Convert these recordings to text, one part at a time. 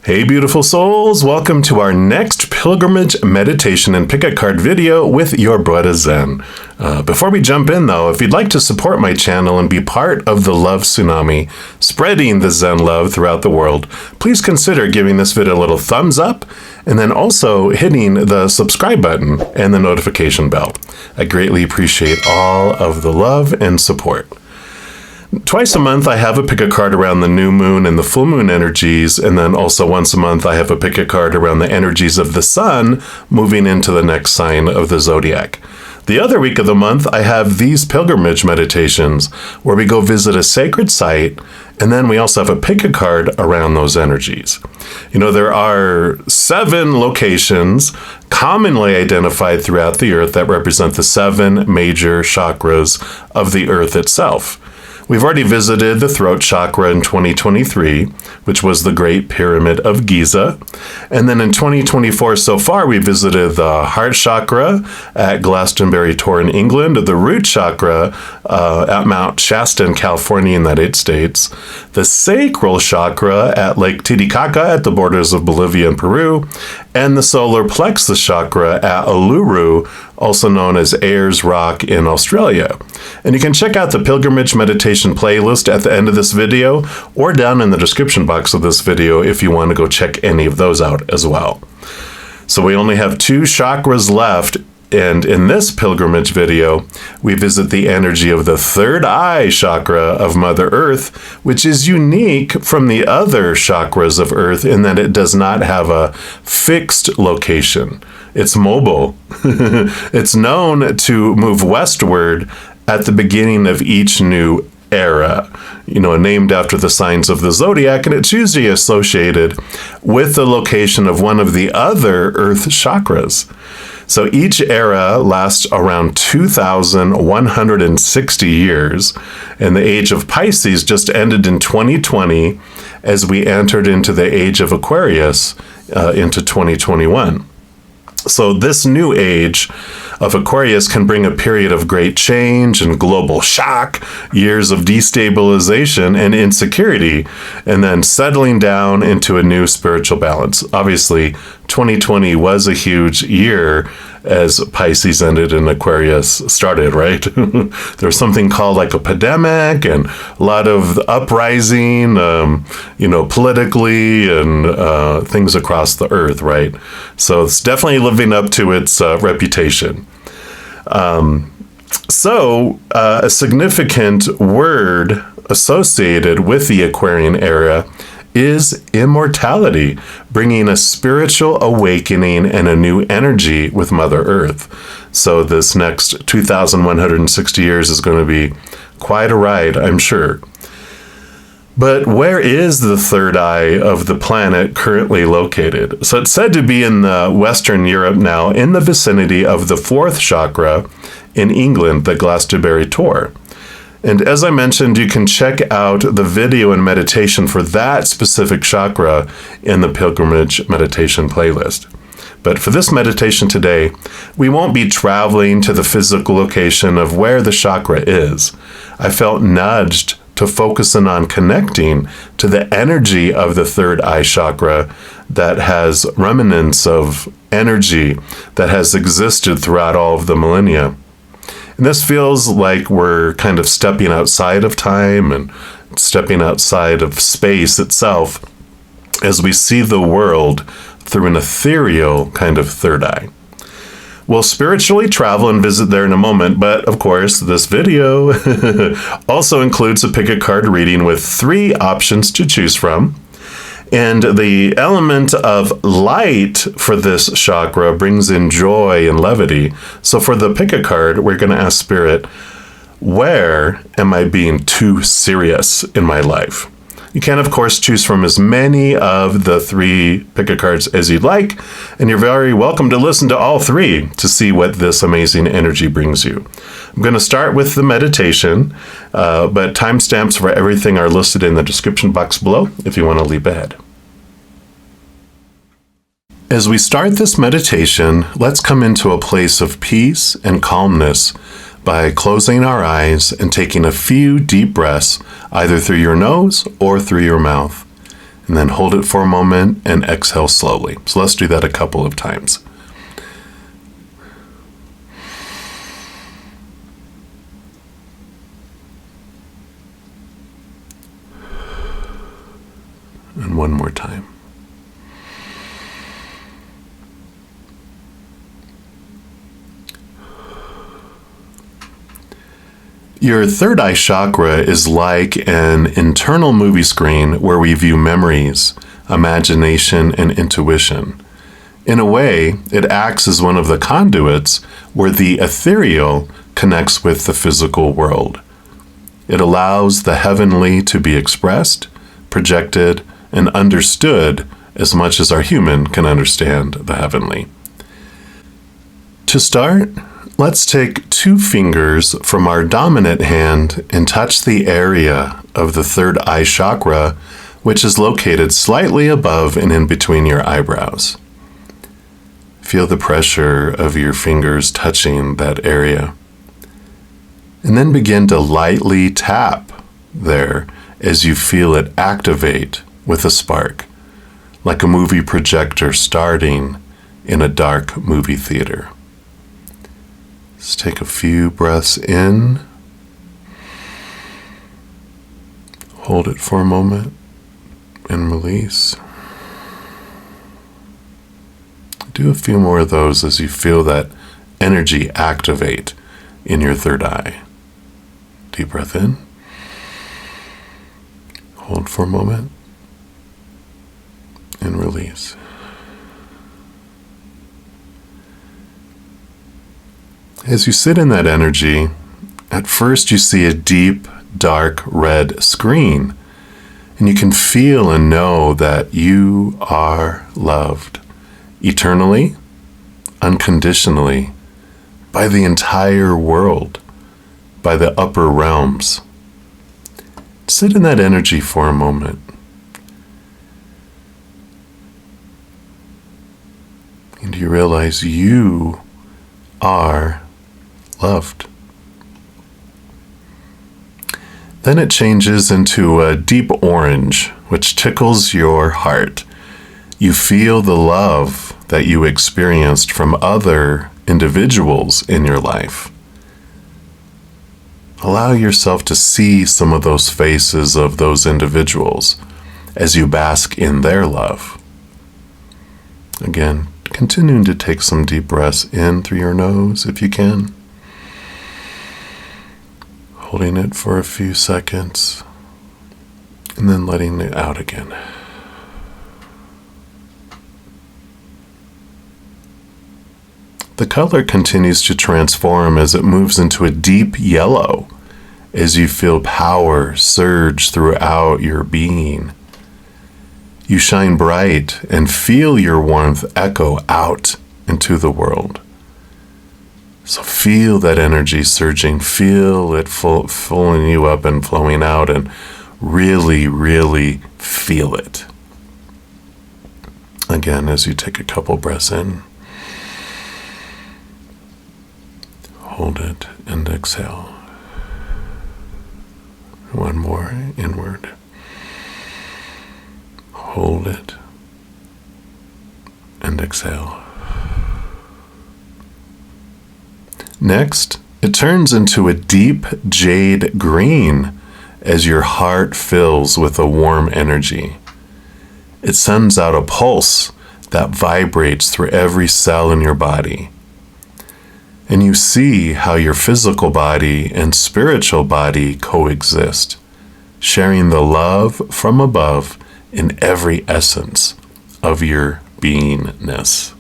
Hey beautiful souls, welcome to our next pilgrimage meditation and pick a card video with your brother Zen. Before we jump in though, if you'd like to support my channel and be part of the love tsunami, spreading the Zen love throughout the world, please consider giving this video a little thumbs up and then also hitting the subscribe button and the notification bell. I greatly appreciate all of the love and support. Twice a month I have a pick a card around the new moon and the full moon energies, and then also once a month I have a pick a card around the energies of the sun moving into the next sign of the zodiac. The other week of the month I have these pilgrimage meditations where we go visit a sacred site, and then we also have a pick a card around those energies. You know, there are 7 locations commonly identified throughout the earth that represent the 7 major chakras of the earth itself. We've already visited the throat chakra in 2023, which was the Great Pyramid of Giza. And then in 2024 so far, we visited the heart chakra at Glastonbury Tor in England, the root chakra at Mount Shasta in California, United States, the sacral chakra at Lake Titicaca at the borders of Bolivia and Peru, and the solar plexus chakra at Uluru, also known as Ayers Rock in Australia. And you can check out the pilgrimage meditation playlist at the end of this video or down in the description box of this video if you want to go check any of those out as well. So we only have 2 chakras left, and in this pilgrimage video, we visit the energy of the third eye chakra of Mother Earth, which is unique from the other chakras of Earth in that it does not have a fixed location. It's mobile. It's known to move westward at the beginning of each new era, named after the signs of the zodiac, and it's usually associated with the location of one of the other earth chakras. So each era lasts around 2,160 years, and the age of Pisces just ended in 2020 as we entered into the age of Aquarius into 2021. So this new age of Aquarius can bring a period of great change and global shock, years of destabilization and insecurity, and then settling down into a new spiritual balance. Obviously, 2020 was a huge year as Pisces ended and Aquarius started, right? There was something called like a pandemic and a lot of uprising, politically and things across the earth, right? So it's definitely living up to its reputation. A significant word associated with the Aquarian era is immortality, bringing a spiritual awakening and a new energy with Mother Earth. So this next 2,160 years is going to be quite a ride, I'm sure. But where is the third eye of the planet currently located? So it's said to be in the Western Europe now, in the vicinity of the 4th chakra in England, the Glastonbury Tor. And as I mentioned, you can check out the video and meditation for that specific chakra in the pilgrimage meditation playlist. But for this meditation today, we won't be traveling to the physical location of where the chakra is. I felt nudged to focus in on connecting to the energy of the third eye chakra that has remnants of energy that has existed throughout all of the millennia. And this feels like we're kind of stepping outside of time and stepping outside of space itself as we see the world through an ethereal kind of third eye. We'll spiritually travel and visit there in a moment, but of course, this video also includes a pick a card reading with 3 options to choose from. And the element of light for this chakra brings in joy and levity. So for the pick a card, we're going to ask Spirit, where am I being too serious in my life? You can, of course, choose from as many of the 3 pick a cards as you'd like, and you're very welcome to listen to all 3 to see what this amazing energy brings you. I'm going to start with the meditation, but timestamps for everything are listed in the description box below if you want to leap ahead. As we start this meditation, let's come into a place of peace and calmness by closing our eyes and taking a few deep breaths, either through your nose or through your mouth. and then hold it for a moment and exhale slowly. So let's do that a couple of times. And one more time. Your third eye chakra is like an internal movie screen where we view memories, imagination, and intuition. In a way, it acts as one of the conduits where the ethereal connects with the physical world. It allows the heavenly to be expressed, projected, and understood as much as our human can understand the heavenly. To start, let's take 2 fingers from our dominant hand and touch the area of the third eye chakra, which is located slightly above and in between your eyebrows. Feel the pressure of your fingers touching that area. And then begin to lightly tap there as you feel it activate with a spark, like a movie projector starting in a dark movie theater. Let's take a few breaths in. Hold it for a moment and release. Do a few more of those as you feel that energy activate in your third eye. Deep breath in. Hold for a moment and release. As you sit in that energy, at first you see a deep, dark red screen, and you can feel and know that you are loved eternally, unconditionally, by the entire world, by the upper realms. Sit in that energy for a moment. And you realize you are loved. Then it changes into a deep orange, which tickles your heart. You feel the love that you experienced from other individuals in your life. Allow yourself to see some of those faces of those individuals as you bask in their love. Again, continuing to take some deep breaths in through your nose if you can. Holding it for a few seconds and then letting it out again. The color continues to transform as it moves into a deep yellow as you feel power surge throughout your being. You shine bright and feel your warmth echo out into the world. So feel that energy surging, feel it filling you up and flowing out, and really, really feel it. Again, as you take a couple breaths in, hold it and exhale. One more inward. Hold it and exhale. Next, it turns into a deep jade green as your heart fills with a warm energy. It sends out a pulse that vibrates through every cell in your body. And you see how your physical body and spiritual body coexist, sharing the love from above in every essence of your beingness.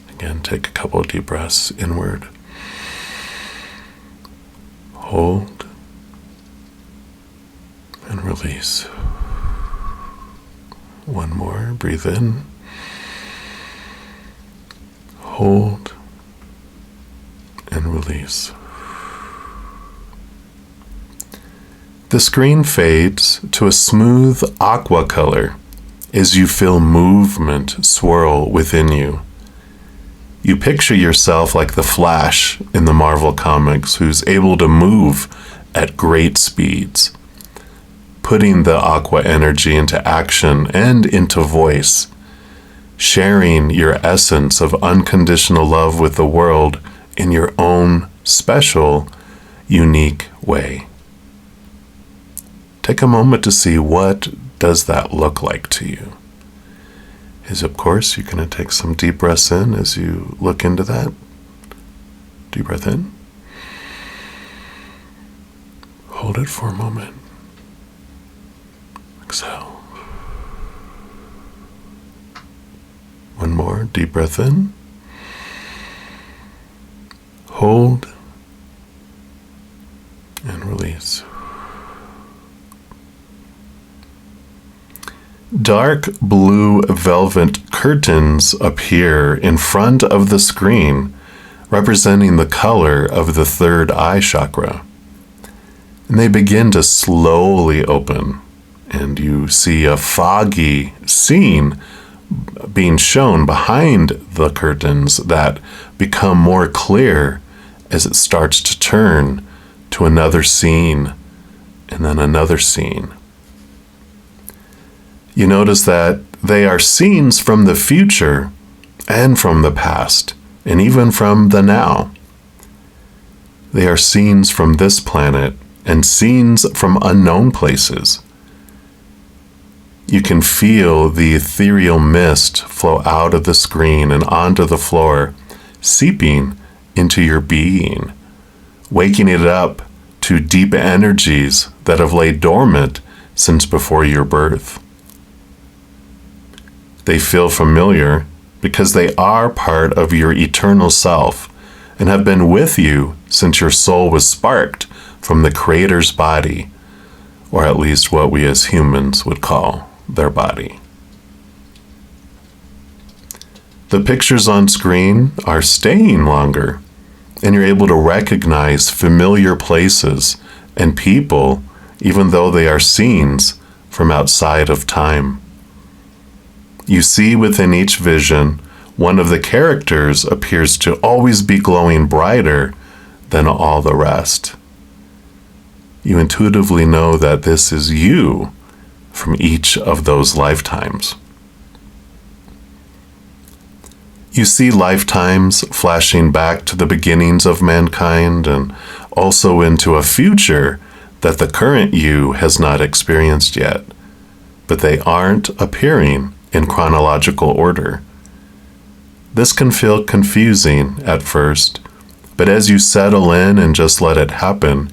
Again, take a couple of deep breaths inward. Hold and release. One more. Breathe in. Hold and release. The screen fades to a smooth aqua color as you feel movement swirl within you. You picture yourself like the Flash in the Marvel comics, who's able to move at great speeds. putting the aqua energy into action and into voice, sharing your essence of unconditional love with the world in your own special, unique way. Take a moment to see, what does that look like to you? Of course, you're going to take some deep breaths in as you look into that. Deep breath in. Hold it for a moment. Exhale. One more. Deep breath in. Hold. And release. Dark blue velvet curtains appear in front of the screen, representing the color of the third eye chakra. And they begin to slowly open, and you see a foggy scene being shown behind the curtains that become more clear as it starts to turn to another scene and then another scene. You notice that they are scenes from the future and from the past, and even from the now. They are scenes from this planet and scenes from unknown places. You can feel the ethereal mist flow out of the screen and onto the floor, seeping into your being, waking it up to deep energies that have laid dormant since before your birth. They feel familiar because they are part of your eternal self and have been with you since your soul was sparked from the Creator's body, or at least what we as humans would call their body. The pictures on screen are staying longer, and you're able to recognize familiar places and people, even though they are scenes from outside of time. You see within each vision, one of the characters appears to always be glowing brighter than all the rest. You intuitively know that this is you from each of those lifetimes. You see lifetimes flashing back to the beginnings of mankind and also into a future that the current you has not experienced yet, but they aren't appearing in chronological order. This can feel confusing at first, but as you settle in and just let it happen,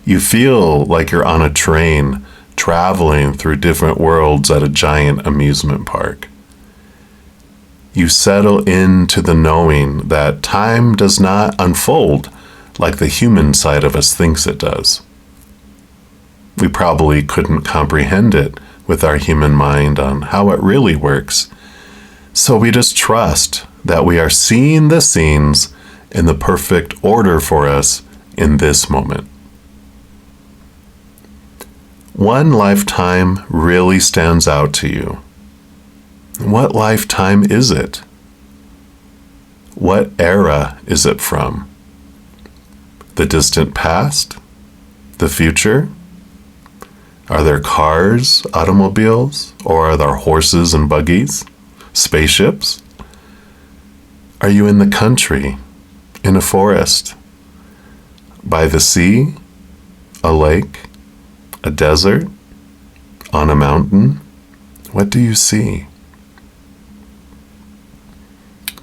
you feel like you're on a train traveling through different worlds at a giant amusement park. You settle into the knowing that time does not unfold like the human side of us thinks it does. We probably couldn't comprehend it with our human mind on how it really works. So we just trust that we are seeing the scenes in the perfect order for us in this moment. One lifetime really stands out to you. What lifetime is it? What era is it from? The distant past? The future? Are there cars, automobiles, or are there horses and buggies, spaceships? Are you in the country, in a forest, by the sea, a lake, a desert, on a mountain? What do you see?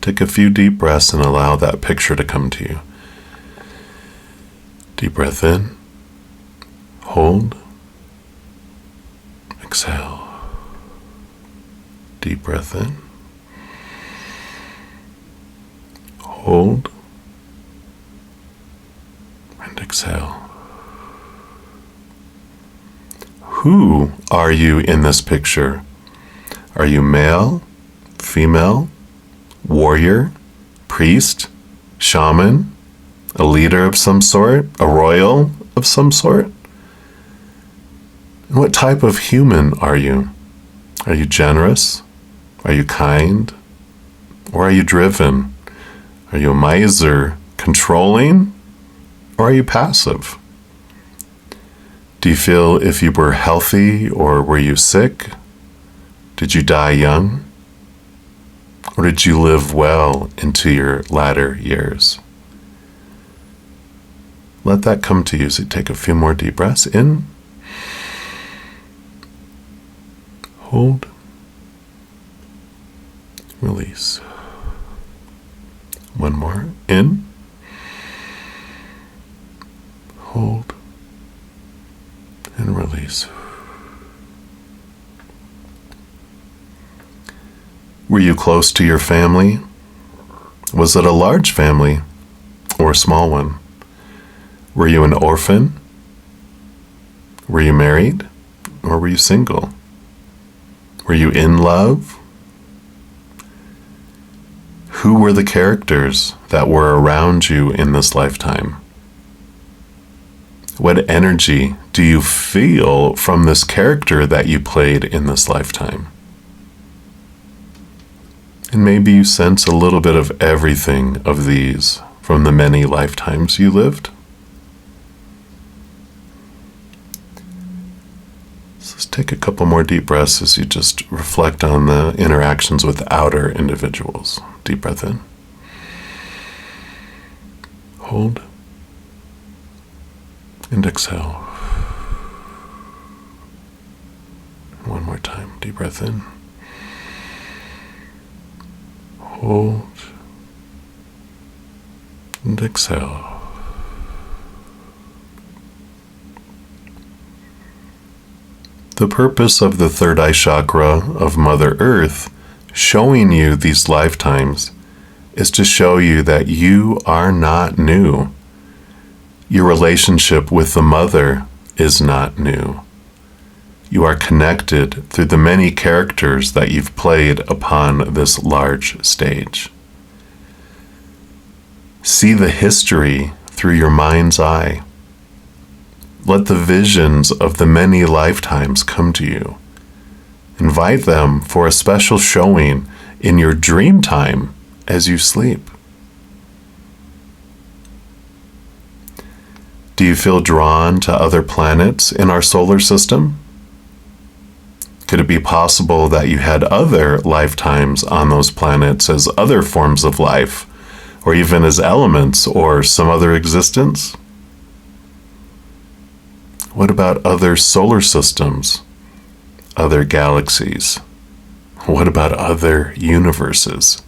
Take a few deep breaths and allow that picture to come to you. Deep breath in, hold, exhale. Deep breath in, hold, and exhale. Who are you in this picture? Are you male, female, warrior, priest, shaman, a leader of some sort, a royal of some sort? And what type of human are you? Are you generous? Are you kind? Or are you driven? Are you a miser, controlling? Or are you passive? Do you feel if you were healthy or were you sick? Did you die young? Or did you live well into your latter years? Let that come to you. So take a few more deep breaths in. Hold. Release. One more. In. Hold. And release. Were you close to your family? Was it a large family or a small one? Were you an orphan? Were you married or were you single? Were you in love? Who were the characters that were around you in this lifetime? What energy do you feel from this character that you played in this lifetime? And maybe you sense a little bit of everything of these from the many lifetimes you lived. So let's take a couple more deep breaths as you just reflect on the interactions with outer individuals. Deep breath in. Hold. And exhale. One more time. Deep breath in. Hold. And exhale. The purpose of the third eye chakra of Mother Earth showing you these lifetimes is to show you that you are not new. Your relationship with the Mother is not new. You are connected through the many characters that you've played upon this large stage. See the history through your mind's eye. Let the visions of the many lifetimes come to you. Invite them for a special showing in your dream time as you sleep. Do you feel drawn to other planets in our solar system? Could it be possible that you had other lifetimes on those planets as other forms of life, or even as elements or some other existence? What about other solar systems, other galaxies? What about other universes?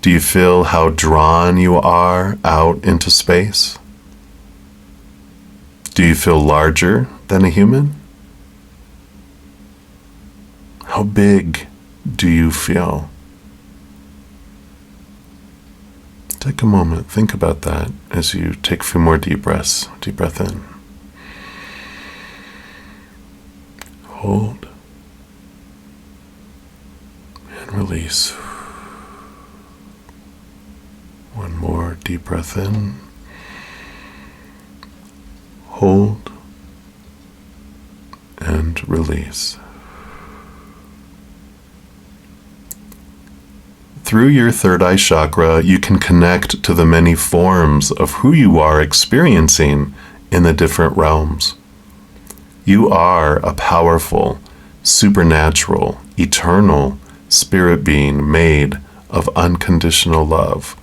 Do you feel how drawn you are out into space? Do you feel larger than a human? How big do you feel? Take a moment, think about that as you take a few more deep breaths. Deep breath in. Hold. And release. One more deep breath in. Hold. And release. Through your third eye chakra, you can connect to the many forms of who you are experiencing in the different realms. You are a powerful, supernatural, eternal spirit being made of unconditional love,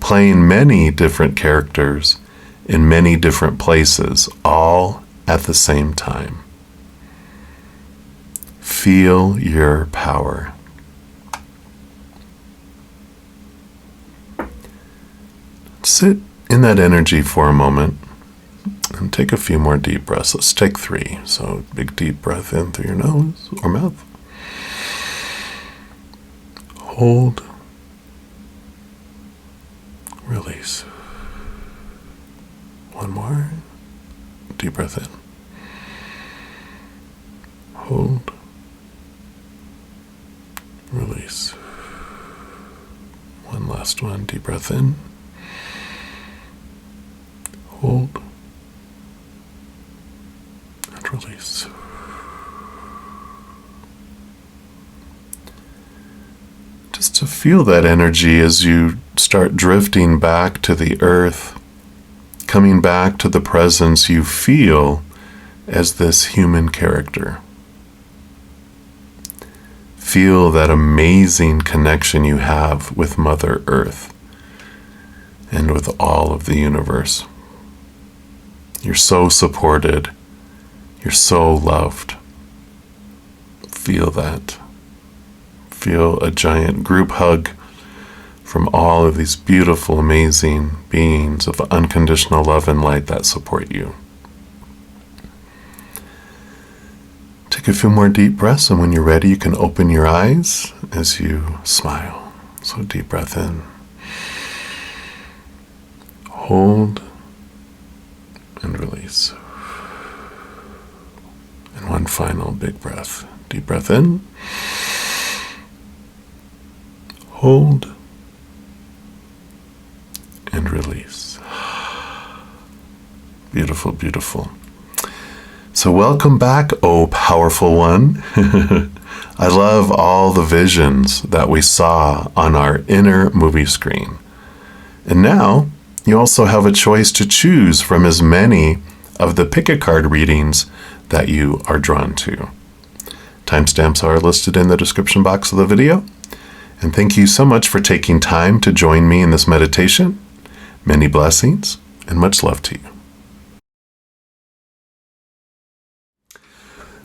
playing many different characters in many different places, all at the same time. Feel your power. Sit in that energy for a moment and take a few more deep breaths. Let's take 3. So big deep breath in through your nose or mouth. Hold. Release. One more. Deep breath in. Hold. Release. One last one. Deep breath in. Hold. And release. Just to feel that energy as you start drifting back to the earth, coming back to the presence you feel as this human character. Feel that amazing connection you have with Mother Earth and with all of the universe. You're so supported. You're so loved. Feel that. Feel a giant group hug from all of these beautiful, amazing beings of unconditional love and light that support you. Take a few more deep breaths, and when you're ready, you can open your eyes as you smile. So deep breath in. Hold and release. And one final big breath. Deep breath in. Hold and release. Beautiful, beautiful. So welcome back, oh powerful one. I love all the visions that we saw on our inner movie screen. And now you also have a choice to choose from as many of the pick a card readings that you are drawn to. Timestamps are listed in the description box of the video. And thank you so much for taking time to join me in this meditation. Many blessings and much love to you.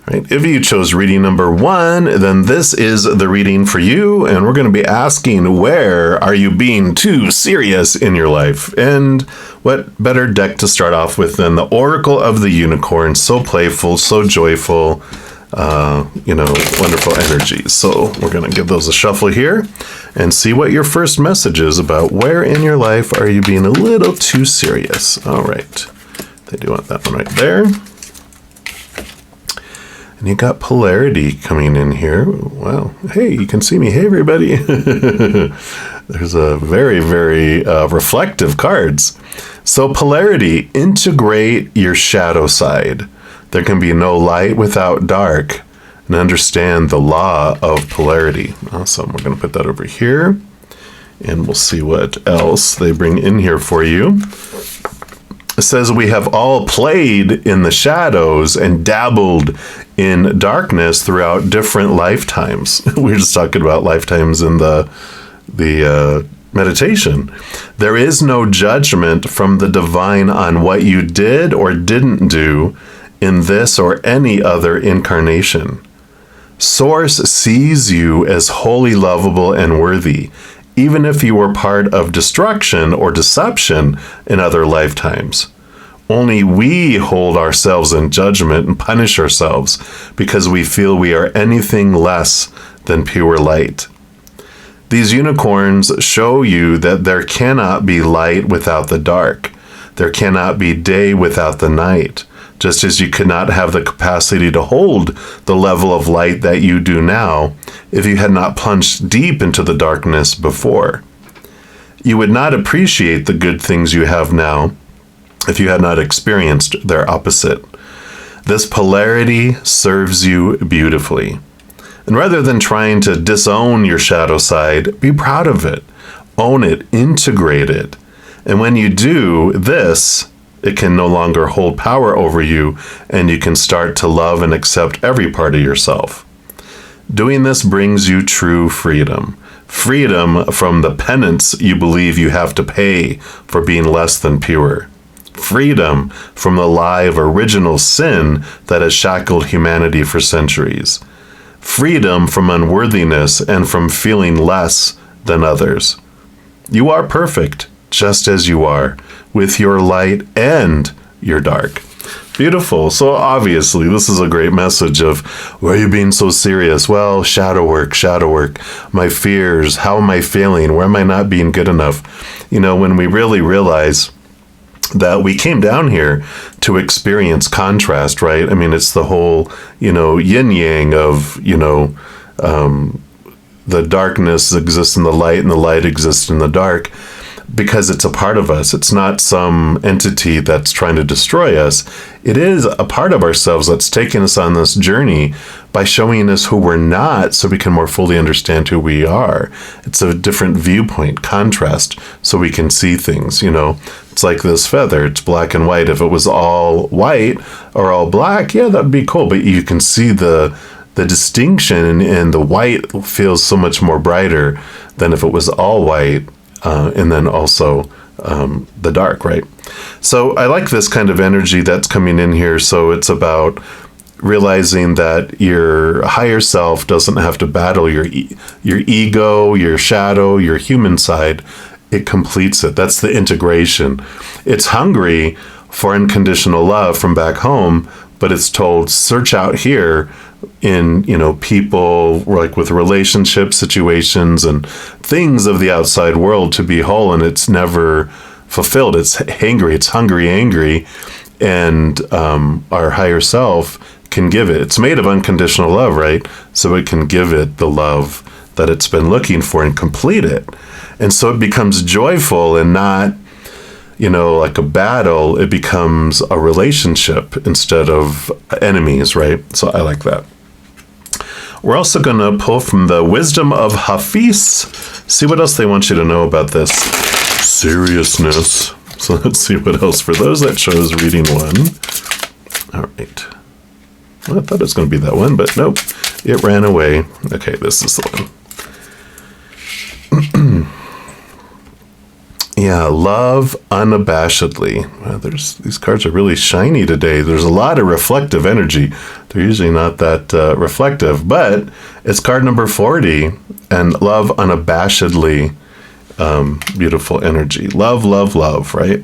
Right. If you chose reading number 1, then this is the reading for you, and we're going to be asking, where are you being too serious in your life? And what better deck to start off with than the Oracle of the Unicorn, so playful, so joyful, wonderful energies. So we're going to give those a shuffle here and see what your first message is about where in your life are you being a little too serious. All right. I do want that one right there. And you got polarity coming in here. Well, hey, you can see me. Hey, everybody. There's a very, very reflective cards. So polarity, integrate your shadow side. There can be no light without dark. And understand the law of polarity. Awesome. We're going to put that over here. And we'll see what else they bring in here for you. It says we have all played in the shadows and dabbled in darkness throughout different lifetimes. We were just talking about lifetimes in the meditation. There is no judgment from the divine on what you did or didn't do in this or any other incarnation. Source sees you as wholly lovable and worthy, even if you were part of destruction or deception in other lifetimes. Only we hold ourselves in judgment and punish ourselves because we feel we are anything less than pure light. These unicorns show you that there cannot be light without the dark. There cannot be day without the night, just as you could not have the capacity to hold the level of light that you do now if you had not plunged deep into the darkness before. You would not appreciate the good things you have now if you had not experienced their opposite. This polarity serves you beautifully. And rather than trying to disown your shadow side, be proud of it. Own it, integrate it. And when you do this, it can no longer hold power over you, and you can start to love and accept every part of yourself. Doing this brings you true freedom. Freedom from the penance you believe you have to pay for being less than pure. Freedom from the lie of original sin that has shackled humanity for centuries. Freedom from unworthiness and from feeling less than others. You are perfect, just as you are, with your light and your dark. Beautiful. So obviously, this is a great message of, why are you being so serious? Well, shadow work, my fears, how am I feeling? Where am I not being good enough? When we really realize that we came down here to experience contrast, right? I mean, it's the whole, yin yang of, the darkness exists in the light and the light exists in the dark. because it's a part of us. It's not some entity that's trying to destroy us. It is a part of ourselves that's taking us on this journey by showing us who we're not so we can more fully understand who we are. It's a different viewpoint, contrast, so we can see things, you know. It's like this feather. It's black and white. If it was all white or all black, yeah, that'd be cool. But you can see the distinction, and the white feels so much more brighter than if it was all white, and then also the dark, right? So I like this kind of energy that's coming in here. So it's about realizing that your higher self doesn't have to battle your ego, your shadow, your human side. It completes it. That's the integration. It's hungry for unconditional love from back home, but it's told, search out here in, you know, people, like with relationship situations and things of the outside world to be whole, and it's never fulfilled. It's hangry. It's hungry, angry, and our higher self can give it. It's made of unconditional love, right? So it can give it the love that it's been looking for and complete it. And so it becomes joyful and not, you know, like a battle. It becomes a relationship instead of enemies, right? So I like that. We're also going to pull from the Wisdom of Hafiz. See what else they want you to know about this seriousness. So let's see what else. For those that chose reading 1. All right. Well, I thought it was going to be that one, but nope. It ran away. Okay, this is the one. Yeah, love unabashedly. Well, these cards are really shiny today. There's a lot of reflective energy. They're usually not that reflective, but it's card number 40, and love unabashedly. Beautiful energy. Love, love, love, right?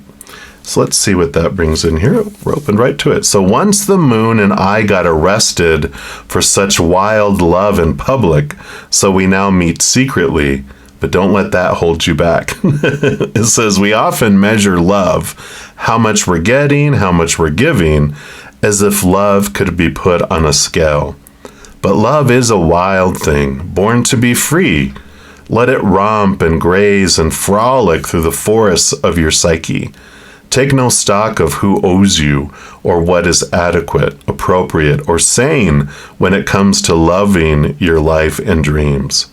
So let's see what that brings in here. We're open right to it. So once the moon and I got arrested for such wild love in public, so we now meet secretly. But don't let that hold you back. It says we often measure love, how much we're getting, how much we're giving, as if love could be put on a scale. But love is a wild thing, born to be free. Let it romp and graze and frolic through the forests of your psyche. Take no stock of who owes you or what is adequate, appropriate, or sane when it comes to loving your life and dreams.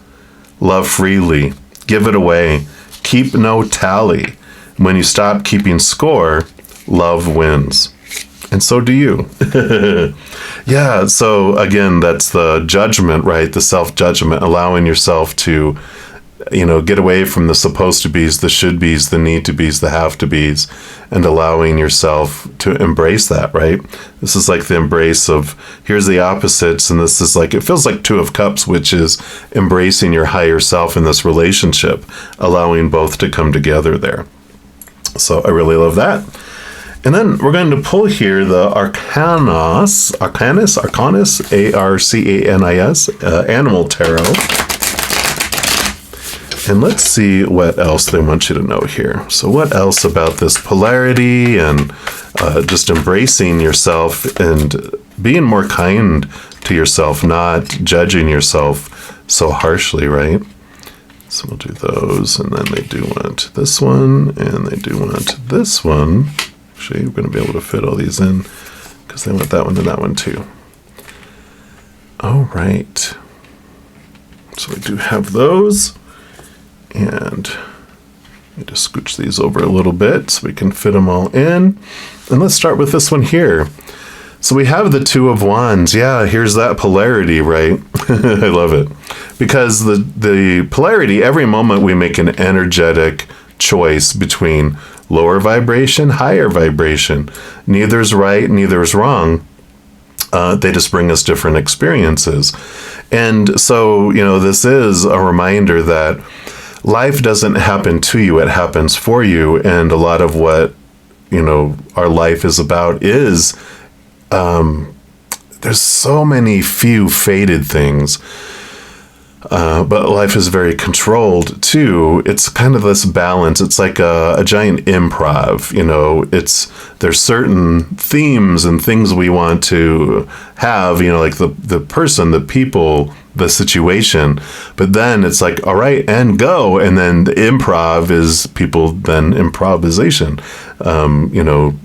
Love freely, give it away, keep no tally. When you stop keeping score, love wins. And so do you. Yeah, so again, that's the judgment, right? The self-judgment, allowing yourself to, you know, get away from the supposed to be's, the should be's, the need to be's, the have to be's, and allowing yourself to embrace that, right? This is like the embrace of, here's the opposites, and this is like, it feels like 2 of Cups, which is embracing your higher self in this relationship, allowing both to come together there. So I really love that. And then we're going to pull here the Arcanis, A-R-C-A-N-I-S, Animal Tarot. And let's see what else they want you to know here. So what else about this polarity and just embracing yourself and being more kind to yourself, not judging yourself so harshly, right? So we'll do those, and then they do want this one, and they do want this one. Actually, we're going to be able to fit all these in because they want that one and that one too. All right. So we do have those. And I just scooch these over a little bit so we can fit them all in. And let's start with this one here. So we have the 2 of Wands. Yeah, here's that polarity, right? I love it. Because the polarity, every moment we make an energetic choice between lower vibration, higher vibration. Neither's right, neither's wrong. They just bring us different experiences. And so, you know, this is a reminder that life doesn't happen to you, it happens for you. And a lot of what, you know, our life is about is, there's so many few faded things, but life is very controlled too. It's kind of this balance. It's like a giant improv, you know, there's certain themes and things we want to have, you know, like the person, the people, the situation. But then it's like, all right, and go. And then the improv is people then improvisation,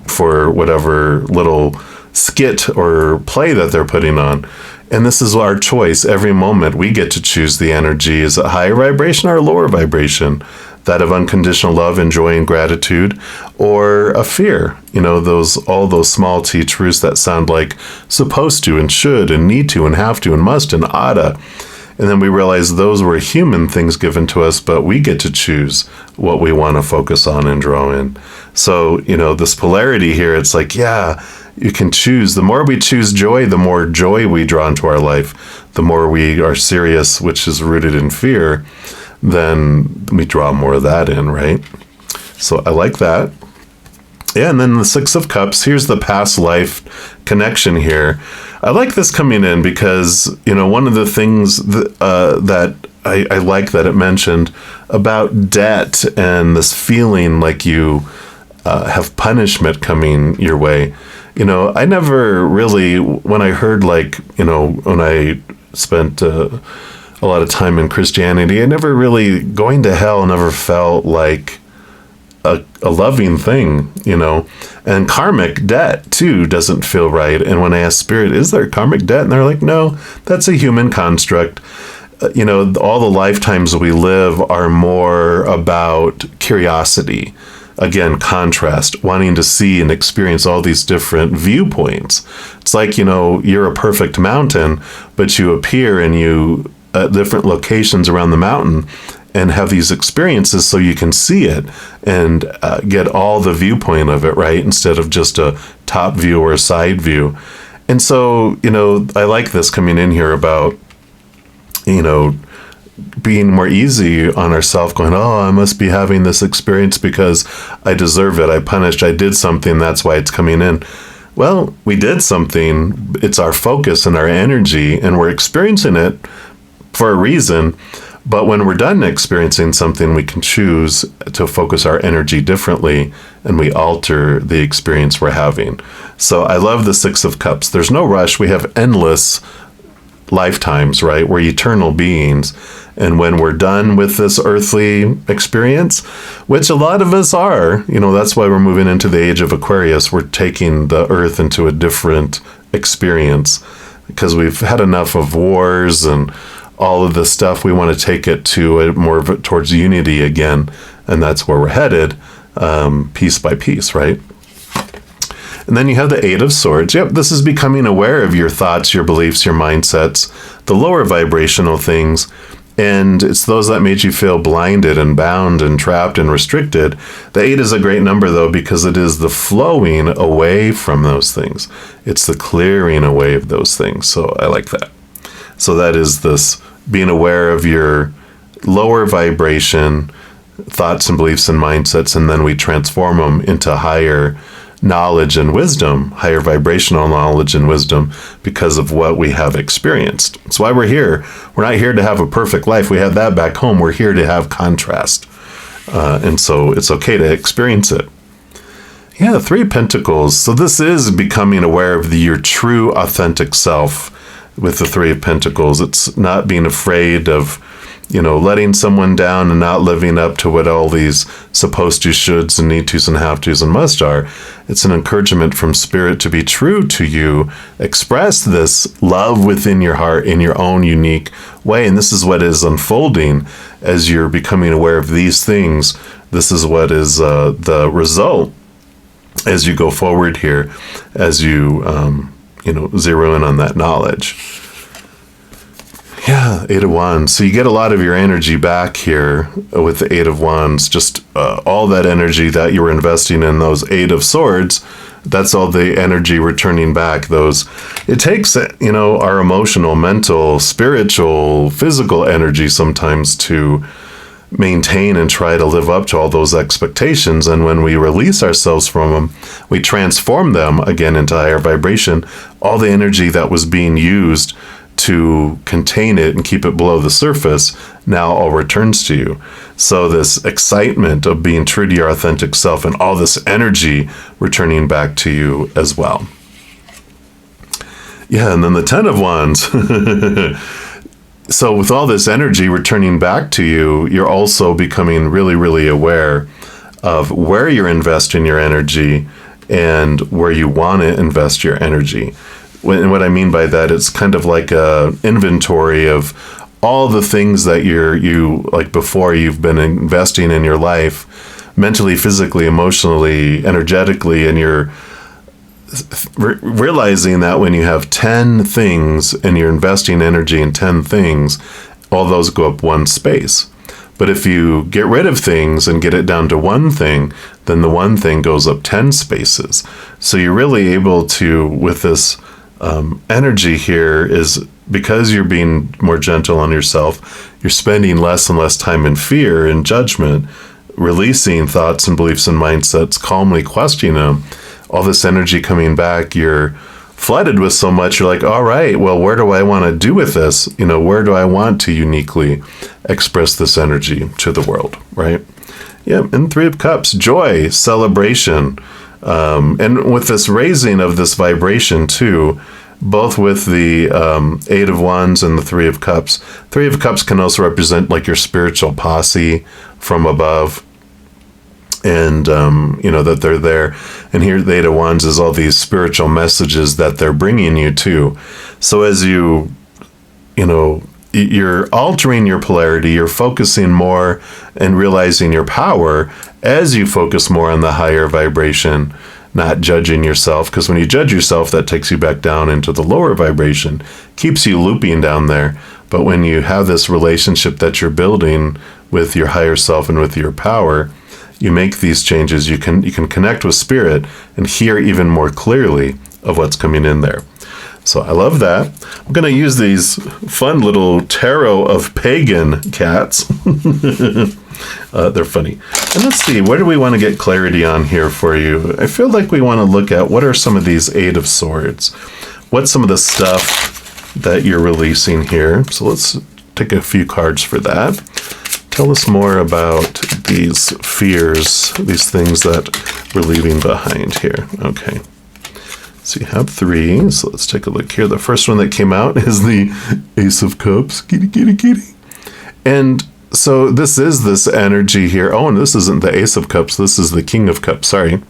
for whatever little skit or play that they're putting on. And this is our choice. Every moment we get to choose the energy. Is it higher vibration or lower vibration? That of unconditional love and joy and gratitude, or a fear, all those small T truths that sound like supposed to and should and need to and have to and must and oughta. And then we realize those were human things given to us, but we get to choose what we want to focus on and draw in. So, this polarity here, it's like, yeah, you can choose. The more we choose joy, the more joy we draw into our life. The more we are serious, which is rooted in fear, then we draw more of that in, right? So I like that. Yeah, and then the Six of Cups, here's the past life connection here. I like this coming in because, one of the things that I like that it mentioned about debt and this feeling like you have punishment coming your way. I never really, when I heard when I spent a lot of time in Christianity, I never really, going to hell never felt like a loving thing, and karmic debt too doesn't feel right. And when I asked Spirit, is there karmic debt? And they're like, no, that's a human construct. All the lifetimes we live are more about curiosity. Again, contrast, wanting to see and experience all these different viewpoints. It's like, you're a perfect mountain, but you appear and you at different locations around the mountain and have these experiences so you can see it and get all the viewpoint of it, right? Instead of just a top view or a side view. And so, I like this coming in here about, being more easy on ourselves, going, oh, I must be having this experience because I deserve it. I punished, I did something, that's why it's coming in. Well, we did something. It's our focus and our energy, and we're experiencing it for a reason. But when we're done experiencing something, we can choose to focus our energy differently, and we alter the experience we're having. So I love the Six of Cups. There's no rush. We have endless lifetimes, right? We're eternal beings. And when we're done with this earthly experience, which a lot of us are, that's why we're moving into the age of Aquarius. We're taking the earth into a different experience because we've had enough of wars and all of this stuff. We want to take it to a more towards unity again. And that's where we're headed, piece by piece, right? And then you have the Eight of Swords. Yep, this is becoming aware of your thoughts, your beliefs, your mindsets, the lower vibrational things. And it's those that made you feel blinded and bound and trapped and restricted. The 8 is a great number, though, because it is the flowing away from those things. It's the clearing away of those things. So I like that. So that is this being aware of your lower vibration thoughts and beliefs and mindsets, and then we transform them into higher knowledge and wisdom, higher vibrational knowledge and wisdom because of what we have experienced. That's why we're here. We're not here to have a perfect life. We have that back home. We're here to have contrast. And so it's okay to experience it. Yeah, 3 of Pentacles. So this is becoming aware of your true authentic self with the 3 of Pentacles. It's not being afraid of, letting someone down and not living up to what all these supposed to, shoulds, and need tos, and have tos, and must are. It's an encouragement from Spirit to be true to you. Express this love within your heart in your own unique way. And this is what is unfolding as you're becoming aware of these things. This is what is the result as you go forward here, as you, zero in on that knowledge. Yeah, 8 of Wands. So you get a lot of your energy back here with the 8 of Wands. Just all that energy that you were investing in those 8 of Swords, that's all the energy returning back. It takes, our emotional, mental, spiritual, physical energy sometimes to maintain and try to live up to all those expectations. And when we release ourselves from them, we transform them again into higher vibration. All the energy that was being used to contain it and keep it below the surface now all returns to you. So this excitement of being true to your authentic self and all this energy returning back to you as well. Yeah, and then the 10 of Wands. So with all this energy returning back to you, you're also becoming really, really aware of where you're investing your energy and where you want to invest your energy. And what I mean by that, it's kind of like a inventory of all the things that you like before you've been investing in your life, mentally, physically, emotionally, energetically, and you're realizing that when you have 10 things and you're investing energy in 10 things, all those go up one space. But if you get rid of things and get it down to one thing, then the one thing goes up 10 spaces. So you're really able to, with this energy here, is because you're being more gentle on yourself, you're spending less and less time in fear and judgment, releasing thoughts and beliefs and mindsets, calmly questioning them. All this energy coming back, you're flooded with so much, you're like, all right, well, where do I want to do with this? Where do I want to uniquely express this energy to the world, right? Yeah, and Three of Cups, joy, celebration. And with this raising of this vibration too, both with the Eight of Wands and the Three of Cups. Three of Cups can also represent like your spiritual posse from above. And, that they're there. And here, the Eight of Wands is all these spiritual messages that they're bringing you to. So as you're altering your polarity, you're focusing more and realizing your power as you focus more on the higher vibration, not judging yourself. Because when you judge yourself, that takes you back down into the lower vibration, keeps you looping down there. But when you have this relationship that you're building with your higher self and with your power, you make these changes, you can connect with spirit and hear even more clearly of what's coming in there. So I love that. I'm going to use these fun little tarot of pagan cats. They're funny. And let's see, where do we want to get clarity on here for you? I feel like we want to look at what are some of these Eight of Swords. What's some of the stuff that you're releasing here? So let's take a few cards for that. Tell us more about these fears, these things that we're leaving behind here. Okay. So you have three. So let's take a look here. The first one that came out is the Ace of Cups. Kitty, kitty, kitty. And so this is this energy here. Oh, and this isn't the Ace of Cups. This is the King of Cups. Sorry.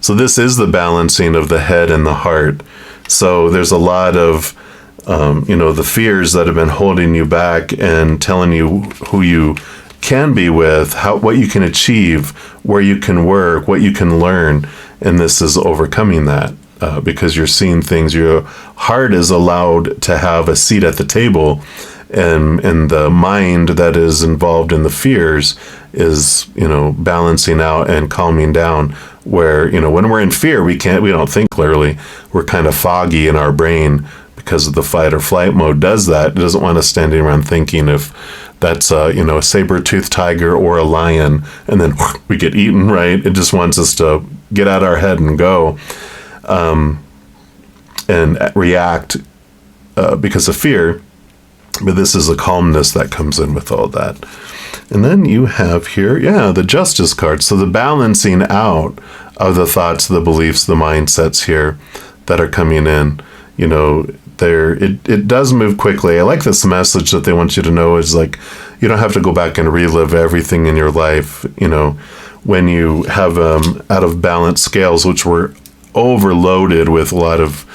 So this is the balancing of the head and the heart. So there's a lot of the fears that have been holding you back and telling you who you can be with, what you can achieve, where you can work, what you can learn. And this is overcoming that because you're seeing things. Your heart is allowed to have a seat at the table, and the mind that is involved in the fears is, balancing out and calming down. Where, when we're in fear, we don't think clearly. We're kind of foggy in our brain, because of the fight or flight mode does that. It doesn't want us standing around thinking if that's a saber-toothed tiger or a lion, and then we get eaten, right? It just wants us to get out our head and go and react because of fear. But this is a calmness that comes in with all that. And then you have here, the Justice card. So the balancing out of the thoughts, the beliefs, the mindsets here that are coming in, it does move quickly. I like this message that they want you to know is like, you don't have to go back and relive everything in your life. When you have out of balance scales, which were overloaded with a lot of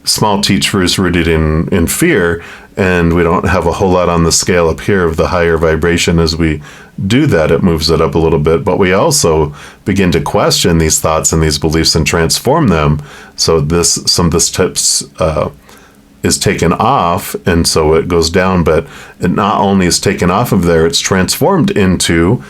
small teachers rooted in fear, and we don't have a whole lot on the scale up here of the higher vibration. As we do that, it moves it up a little bit, but we also begin to question these thoughts and these beliefs and transform them. So some of this tips is taken off, and so it goes down, but it not only is taken off of there, it's transformed into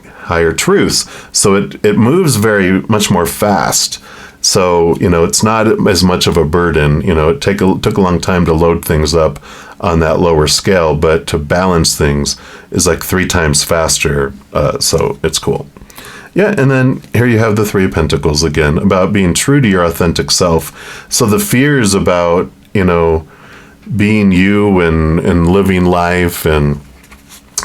higher truths. So it moves very much more fast. So, it's not as much of a burden. It took a long time to load things up on that lower scale, but to balance things is like 3 times faster. So it's cool. Yeah, and then here you have the Three of Pentacles again, about being true to your authentic self. So the fears about, being you and living life and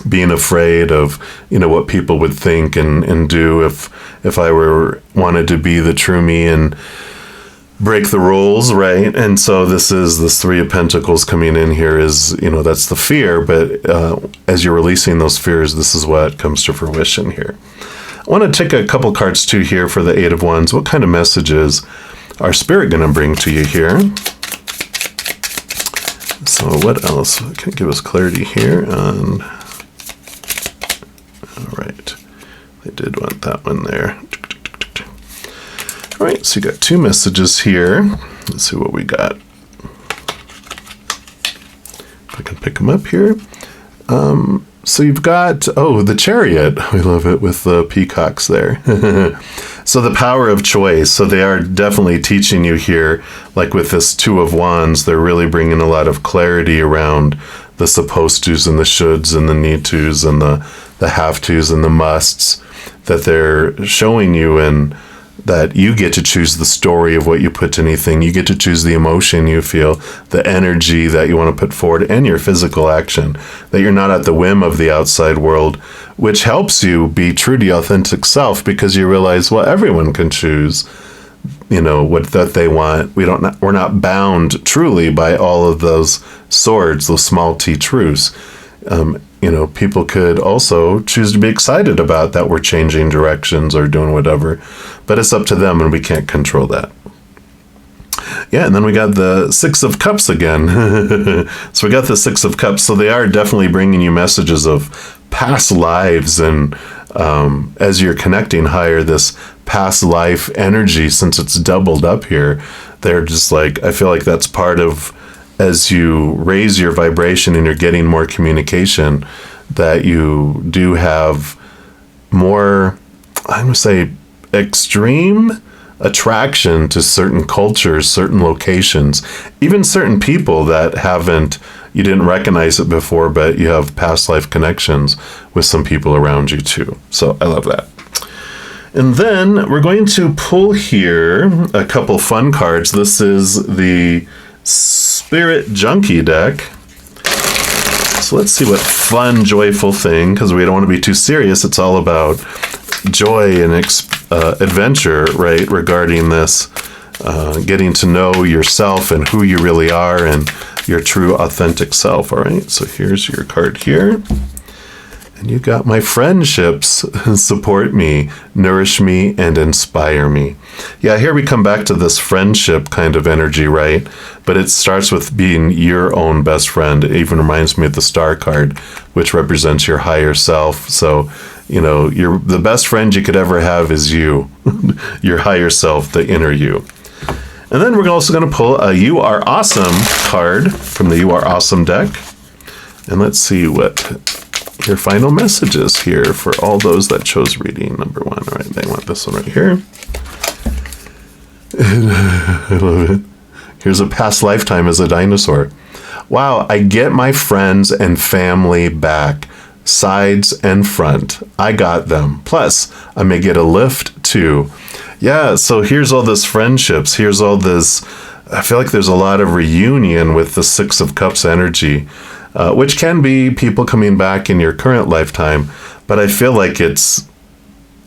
being afraid of, what people would think and do if I wanted to be the true me, and break the rules, right? And so this Three of Pentacles coming in here is, that's the fear, but as you're releasing those fears, this is what comes to fruition here. I want to take a couple cards too here for the Eight of Wands. What kind of messages are Spirit going to bring to you here? So what else can give us clarity here on... All right. I did want that one there. All right, so you got two messages here. Let's see what we got. If I can pick them up here. So you've got, the Chariot. I love it with the peacocks there. So the power of choice. So they are definitely teaching you here, like with this Two of Wands, they're really bringing a lot of clarity around the supposed tos and the shoulds and the need tos and the have tos and the musts that they're showing you, and that you get to choose the story of what you put to anything. You get to choose the emotion you feel, the energy that you want to put forward, and your physical action. That you're not at the whim of the outside world, which helps you be true to your authentic self, because you realize, well, everyone can choose, what that they want. We're not bound truly by all of those swords, those small t truths. People could also choose to be excited about that we're changing directions or doing whatever, but it's up to them, and we can't control that. Yeah, and then we got the Six of Cups again. So we got the Six of Cups. So they are definitely bringing you messages of past lives, and as you're connecting higher, this past life energy, since it's doubled up here, they're just like, I feel like that's part of, as you raise your vibration and you're getting more communication, that you do have more, I'm going to say, extreme attraction to certain cultures, certain locations, even certain people that you didn't recognize it before, but you have past life connections with some people around you too. So I love that. And then we're going to pull here a couple fun cards. This is the Spirit Junkie deck. So let's see what fun, joyful thing, because we don't want to be too serious. It's all about joy and adventure, right? Regarding this, getting to know yourself and who you really are and your true authentic self. All right, so here's your card here. And you got my friendships support me, nourish me, and inspire me. Yeah, here we come back to this friendship kind of energy, right? But it starts with being your own best friend. It even reminds me of the Star card, which represents your higher self. So, the best friend you could ever have is you, your higher self, the inner you. And then we're also going to pull a You Are Awesome card from the You Are Awesome deck. And let's see what your final messages here for all those that chose reading number 1. All right, they want this one right here. I love it. Here's a past lifetime as a dinosaur. Wow, I get my friends and family back, sides and front. I got them. Plus, I may get a lift too. Yeah, so here's all this friendships. Here's all this. I feel like there's a lot of reunion with the Six of Cups energy. Which can be people coming back in your current lifetime, but I feel like it's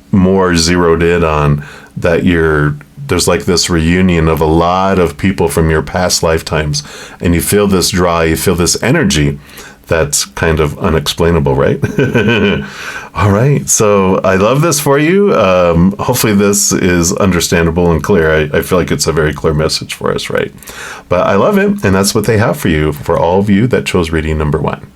more zeroed in on that there's like this reunion of a lot of people from your past lifetimes, and you feel this draw, you feel this energy that's kind of unexplainable, right? All right, so I love this for you. Hopefully this is understandable and clear. I feel like it's a very clear message for us, right? But I love it, and that's what they have for you, for all of you that chose reading number 1.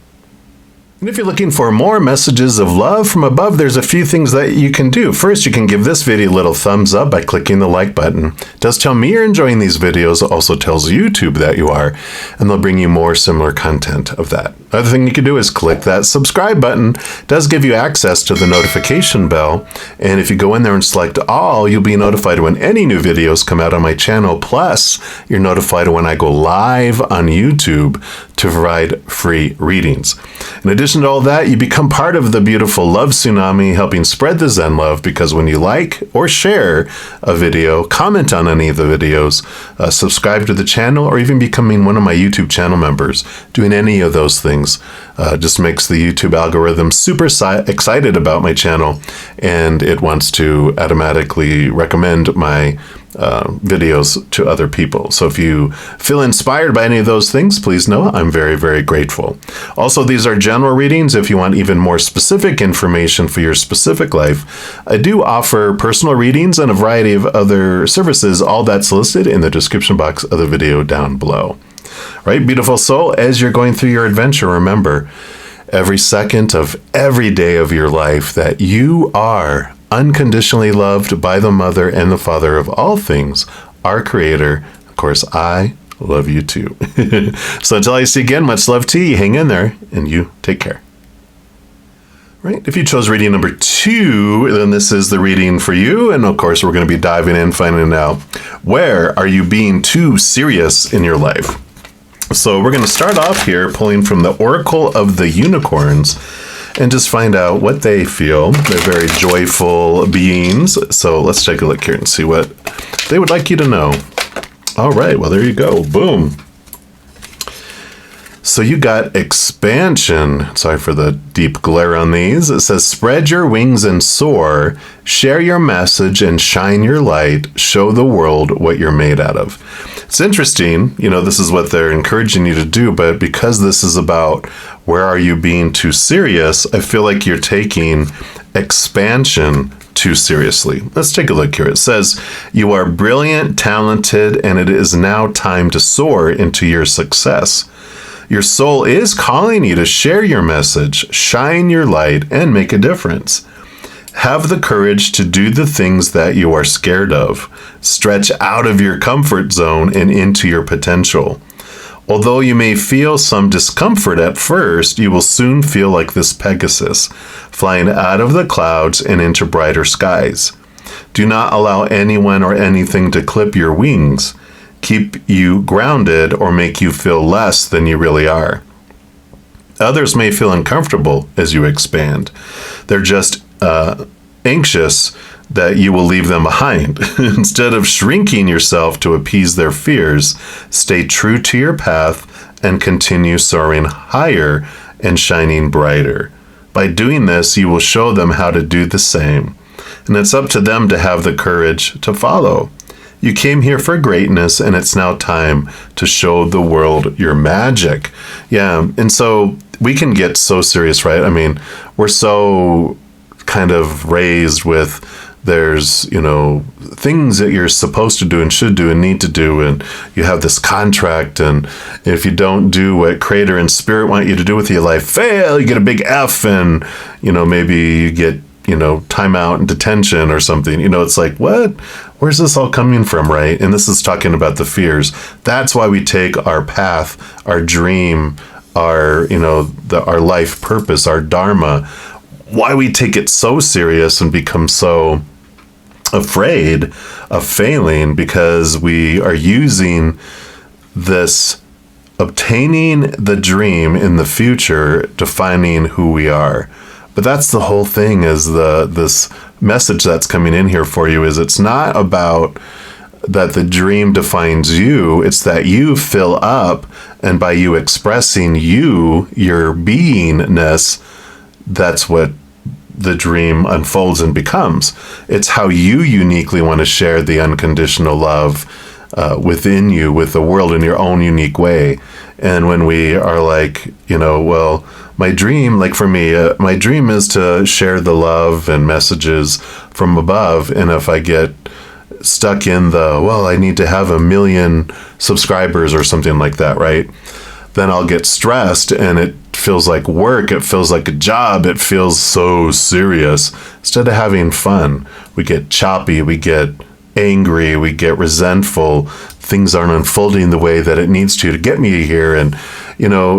And if you're looking for more messages of love from above, there's a few things that you can do. First, you can give this video a little thumbs up by clicking the like button. It does tell me you're enjoying these videos. It also tells YouTube that you are, and they'll bring you more similar content of that. Other thing you can do is click that subscribe button. It does give you access to the notification bell, and if you go in there and select all, you'll be notified when any new videos come out on my channel. Plus, you're notified when I go live on YouTube to provide free readings. In addition to all that, you become part of the beautiful love tsunami, helping spread the Zen love, because when you like or share a video, comment on any of the videos, subscribe to the channel, or even becoming one of my YouTube channel members, doing any of those things just makes the YouTube algorithm super excited about my channel, and it wants to automatically recommend my videos to other people. So if you feel inspired by any of those things, please know I'm very, very grateful. Also, these are general readings. If you want even more specific information for your specific life, I do offer personal readings and a variety of other services. All that's listed in the description box of the video down below. Right, beautiful soul, as you're going through your adventure, remember every second of every day of your life that you are unconditionally loved by the Mother and the Father of all things, our Creator. Of course, I love you too. So until I see you again, much love to you. Hang in there, and you take care. Right, if you chose reading number 2, then this is the reading for you. And of course, we're going to be diving in, finding out where are you being too serious in your life. So we're going to start off here pulling from the Oracle of the Unicorns and just find out what they feel. They're very joyful beings. So let's take a look here and see what they would like you to know. All right, well, there you go. Boom. So you got expansion. Sorry for the deep glare on these. It says, spread your wings and soar, share your message and shine your light, show the world what you're made out of. It's interesting, this is what they're encouraging you to do, but because this is about where are you being too serious, I feel like you're taking expansion too seriously. Let's take a look here. It says, you are brilliant, talented, and it is now time to soar into your success. Your soul is calling you to share your message, shine your light, and make a difference. Have the courage to do the things that you are scared of. Stretch out of your comfort zone and into your potential. Although you may feel some discomfort at first, you will soon feel like this Pegasus, flying out of the clouds and into brighter skies. Do not allow anyone or anything to clip your wings, keep you grounded, or make you feel less than you really are. Others may feel uncomfortable as you expand. They're just anxious that you will leave them behind. Instead of shrinking yourself to appease their fears, stay true to your path and continue soaring higher and shining brighter. By doing this, you will show them how to do the same, and it's up to them to have the courage to follow. You came here for greatness, and it's now time to show the world your magic. Yeah, and so we can get so serious, right? I mean, we're so kind of raised with there's, things that you're supposed to do and should do and need to do, and you have this contract, and if you don't do what Creator and Spirit want you to do with your life, fail, you get a big F, and, maybe you get, time out and detention or something. It's like, what? Where's this all coming from, right? And this is talking about the fears. That's why we take our path, our dream, our, our life purpose, our dharma, why we take it so serious and become so afraid of failing, because we are using this obtaining the dream in the future defining who we are. But that's the whole thing, is this message that's coming in here for you is it's not about that the dream defines you, it's that you fill up, and by you expressing your beingness, that's what the dream unfolds and becomes. It's how you uniquely want to share the unconditional love within you, with the world, in your own unique way. And when we are like, well, my dream, like for me, my dream is to share the love and messages from above. And if I get stuck in I need to have 1 million subscribers or something like that, right? Then I'll get stressed, and it feels like work. It feels like a job. It feels so serious. Instead of having fun, we get choppy, we get angry, we get resentful. Things aren't unfolding the way that it needs to get me here. And,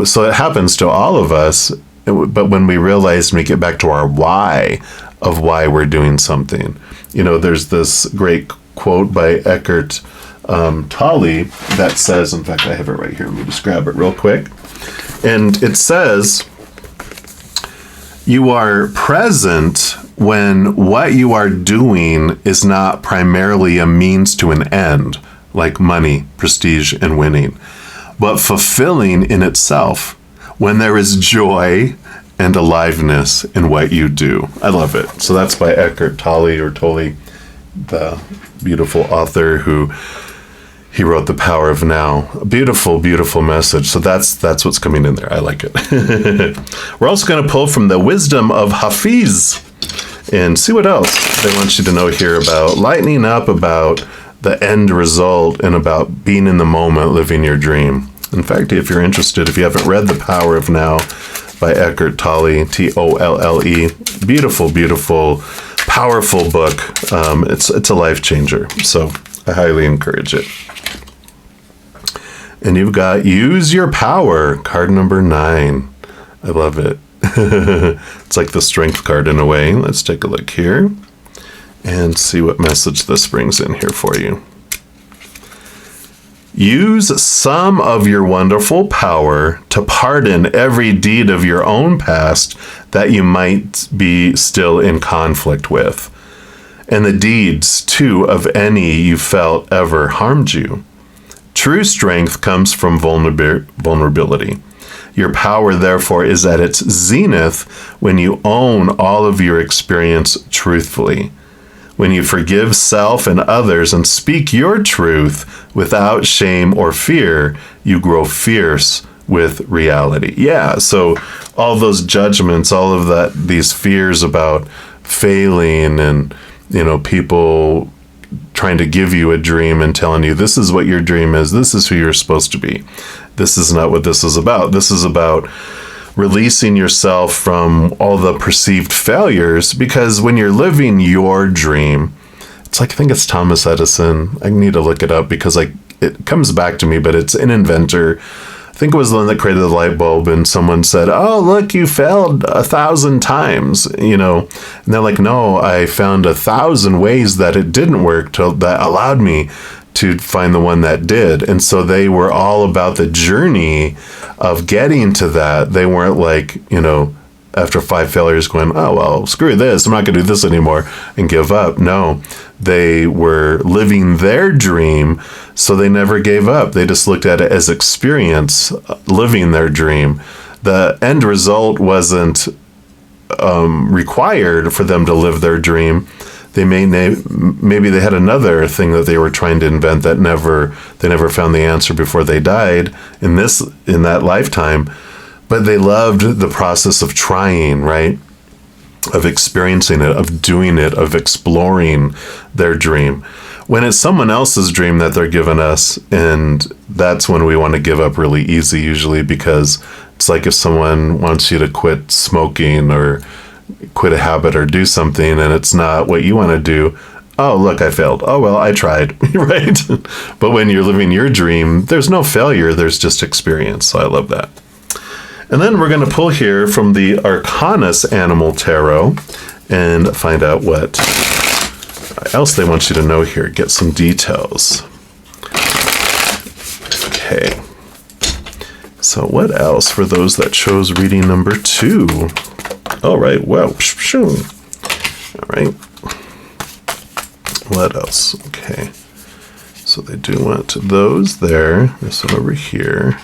so it happens to all of us. But when we realize, and we get back to our why of why we're doing something, there's this great quote by Eckhart Tolle that says, in fact, I have it right here. Let me just grab it real quick. And it says, you are present when what you are doing is not primarily a means to an end, like money, prestige, and winning, but fulfilling in itself, when there is joy and aliveness in what you do. I love it. So that's by Eckhart Tolle or Tolle. the beautiful author who he wrote The Power of Now. A beautiful, beautiful message. So that's what's coming in there. I like it. We're also going to pull from the wisdom of Hafiz and see what else they want you to know here about lightening up, about the end result, and about being in the moment, living your dream. In fact, if you're interested, if you haven't read The Power of Now by Eckhart Tolle, Tolle, beautiful, beautiful, powerful book. It's a life changer. So I highly encourage it. And you've got Use Your Power, card number 9. I love it. It's like the strength card in a way. Let's take a look here and see what message this brings in here for you. Use some of your wonderful power to pardon every deed of your own past that you might be still in conflict with, and the deeds, too, of any you felt ever harmed you. True strength comes from vulnerability. Your power, therefore, is at its zenith when you own all of your experience truthfully. When you forgive self and others and speak your truth without shame or fear, you grow fierce with reality. Yeah, so all those judgments, all of that, these fears about failing and, people trying to give you a dream and telling you this is what your dream is, this is who you're supposed to be. This is not what this is about. This is about releasing yourself from all the perceived failures, because when you're living your dream, it's like, I think it's Thomas Edison. I need to look it up because it comes back to me, but it's an inventor. I think it was the one that created the light bulb, and someone said, oh, look, you failed 1,000 times, and they're like, no, I found 1,000 ways that it didn't work that allowed me to find the one that did. And so they were all about the journey of getting to that. They weren't like, after 5 failures going, oh, well, screw this, I'm not going to do this anymore and give up. No, they were living their dream, so they never gave up. They just looked at it as experience, living their dream. The end result wasn't required for them to live their dream. Maybe they had another thing that they were trying to invent that they never found the answer before they died in that lifetime. But they loved the process of trying, right? Of experiencing it, of doing it, of exploring their dream. When it's someone else's dream that they're giving us, and that's when we want to give up really easy usually, because it's like if someone wants you to quit smoking or quit a habit or do something and it's not what you want to do. Oh, look, I failed. Oh, well, I tried, right? But when you're living your dream, there's no failure. There's just experience. So I love that. And then we're going to pull here from the Arcanus Animal Tarot and find out what else they want you to know here. Get some details. Okay. So what else for those that chose reading number 2? All right. Well, all right. What else? Okay. So they do want those there. This one over here.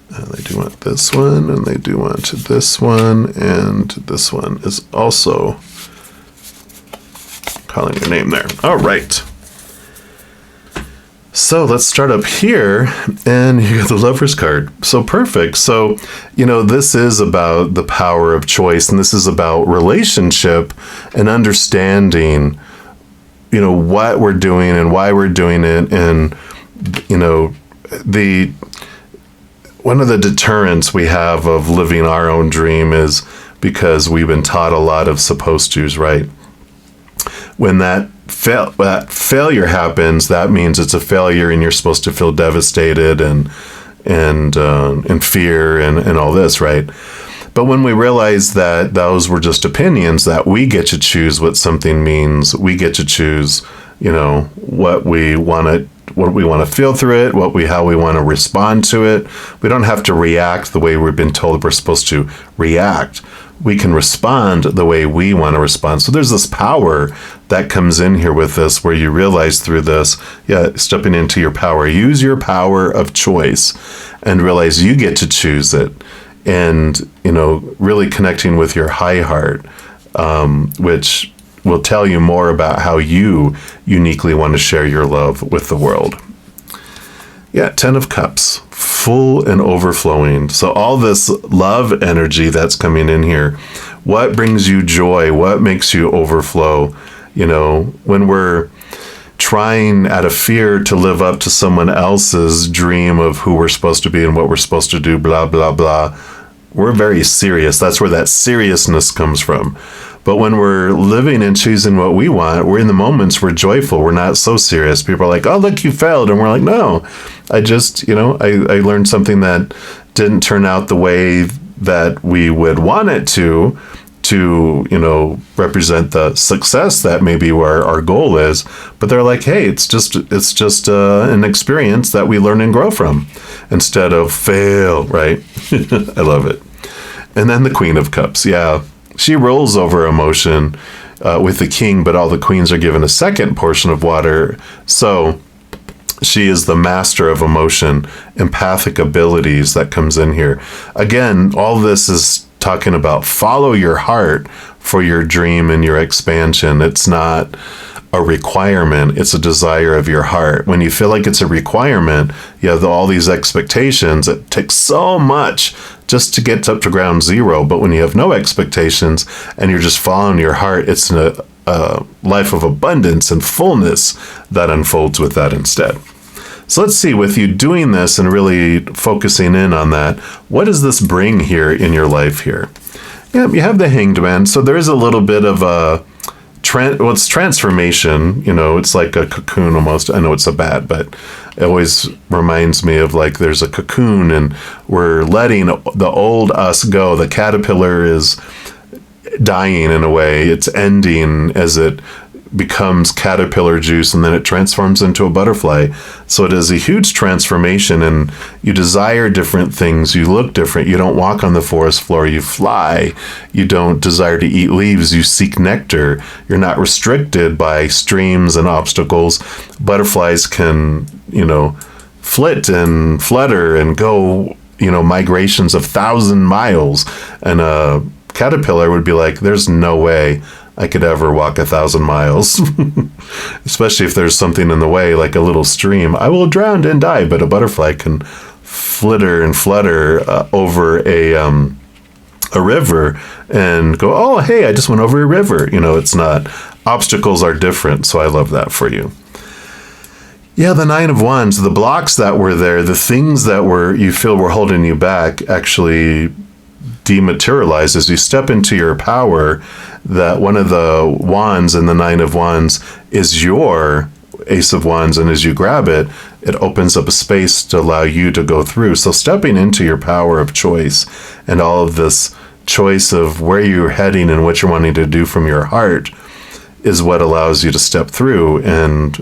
And they do want this one, and they do want this one, and this one is also calling your name there. All right. So let's start up here, and you got the Lover's card. So perfect. So, this is about the power of choice, and this is about relationship and understanding, what we're doing and why we're doing it. And, one of the deterrents we have of living our own dream is because we've been taught a lot of supposed to's, right? When that failure happens, that means it's a failure, and you're supposed to feel devastated and fear and all this, right? But when we realize that those were just opinions, that we get to choose what something means, we get to choose, what we want to feel through it, how we want to respond to it. We don't have to react the way we've been told we're supposed to react. We can respond the way we want to respond. So there's this power that comes in here with this, where you realize through this, stepping into your power, use your power of choice and realize you get to choose it. And, really connecting with your high heart, which will tell you more about how you uniquely want to share your love with the world. Yeah, 10 of Cups, full and overflowing. So all this love energy that's coming in here, what brings you joy? What makes you overflow? You know, when we're trying out of fear to live up to someone else's dream of who we're supposed to be and what we're supposed to do, blah, blah, blah, we're very serious. That's where that seriousness comes from. But when we're living and choosing what we want, we're in the moments, we're joyful. We're not so serious. People are like, oh, look, you failed. And we're like, no, I just, I learned something that didn't turn out the way that we would want it to represent the success that maybe where our goal is. But they're like, hey, it's just an experience that we learn and grow from instead of fail, right? I love it. And then the Queen of Cups. Yeah. She rolls over emotion with the king, but all the queens are given a second portion of water. So she is the master of emotion, empathic abilities that comes in here. Again, all this is talking about follow your heart for your dream and your expansion. It's not a requirement. It's a desire of your heart. When you feel like it's a requirement, you have all these expectations. It takes so much just to get up to ground zero. But when you have no expectations and you're just following your heart, it's a life of abundance and fullness that unfolds with that instead. So let's see, with you doing this and really focusing in on that, what does this bring here in your life here? Yeah, you have the Hanged Man. So there is a little bit of a it's transformation, it's like a cocoon almost. I know it's a bat, but it always reminds me of like there's a cocoon and we're letting the old us go. The caterpillar is dying in a way. It's ending as it becomes caterpillar juice and then it transforms into a butterfly. So it is a huge transformation and you desire different things. You look different. You don't walk on the forest floor. You fly. You don't desire to eat leaves. You seek nectar. You're not restricted by streams and obstacles. Butterflies can, flit and flutter and go, migrations of 1,000 miles. And a caterpillar would be like, there's no way I could ever walk 1,000 miles, especially if there's something in the way, like a little stream. I will drown and die, but a butterfly can flitter and flutter over a river and go, oh, hey, I just went over a river. It's not. Obstacles are different, so I love that for you. Yeah, the Nine of Wands, the blocks that were there, the things that you feel were holding you back actually dematerialize as you step into your power. That one of the wands in the Nine of Wands is your Ace of Wands, and as you grab it, it opens up a space to allow you to go through. So stepping into your power of choice and all of this choice of where you're heading and what you're wanting to do from your heart is what allows you to step through. And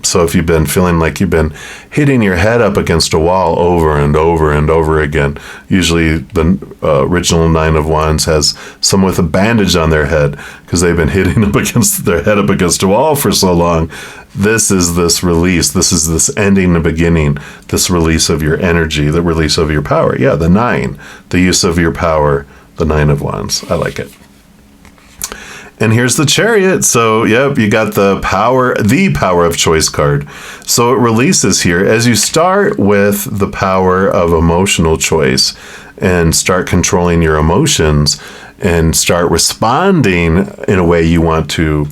so if you've been feeling like you've been hitting your head up against a wall over and over and over again, usually the original Nine of Wands has someone with a bandage on their head because they've been hitting their head up against a wall for so long. This is this release. This is this ending the beginning, this release of your energy, the release of your power. Yeah, the nine, the use of your power, the Nine of Wands. I like it. And here's the Chariot. So, yep, you got the power of choice card. So it releases here as you start with the power of emotional choice and start controlling your emotions and start responding in a way you want to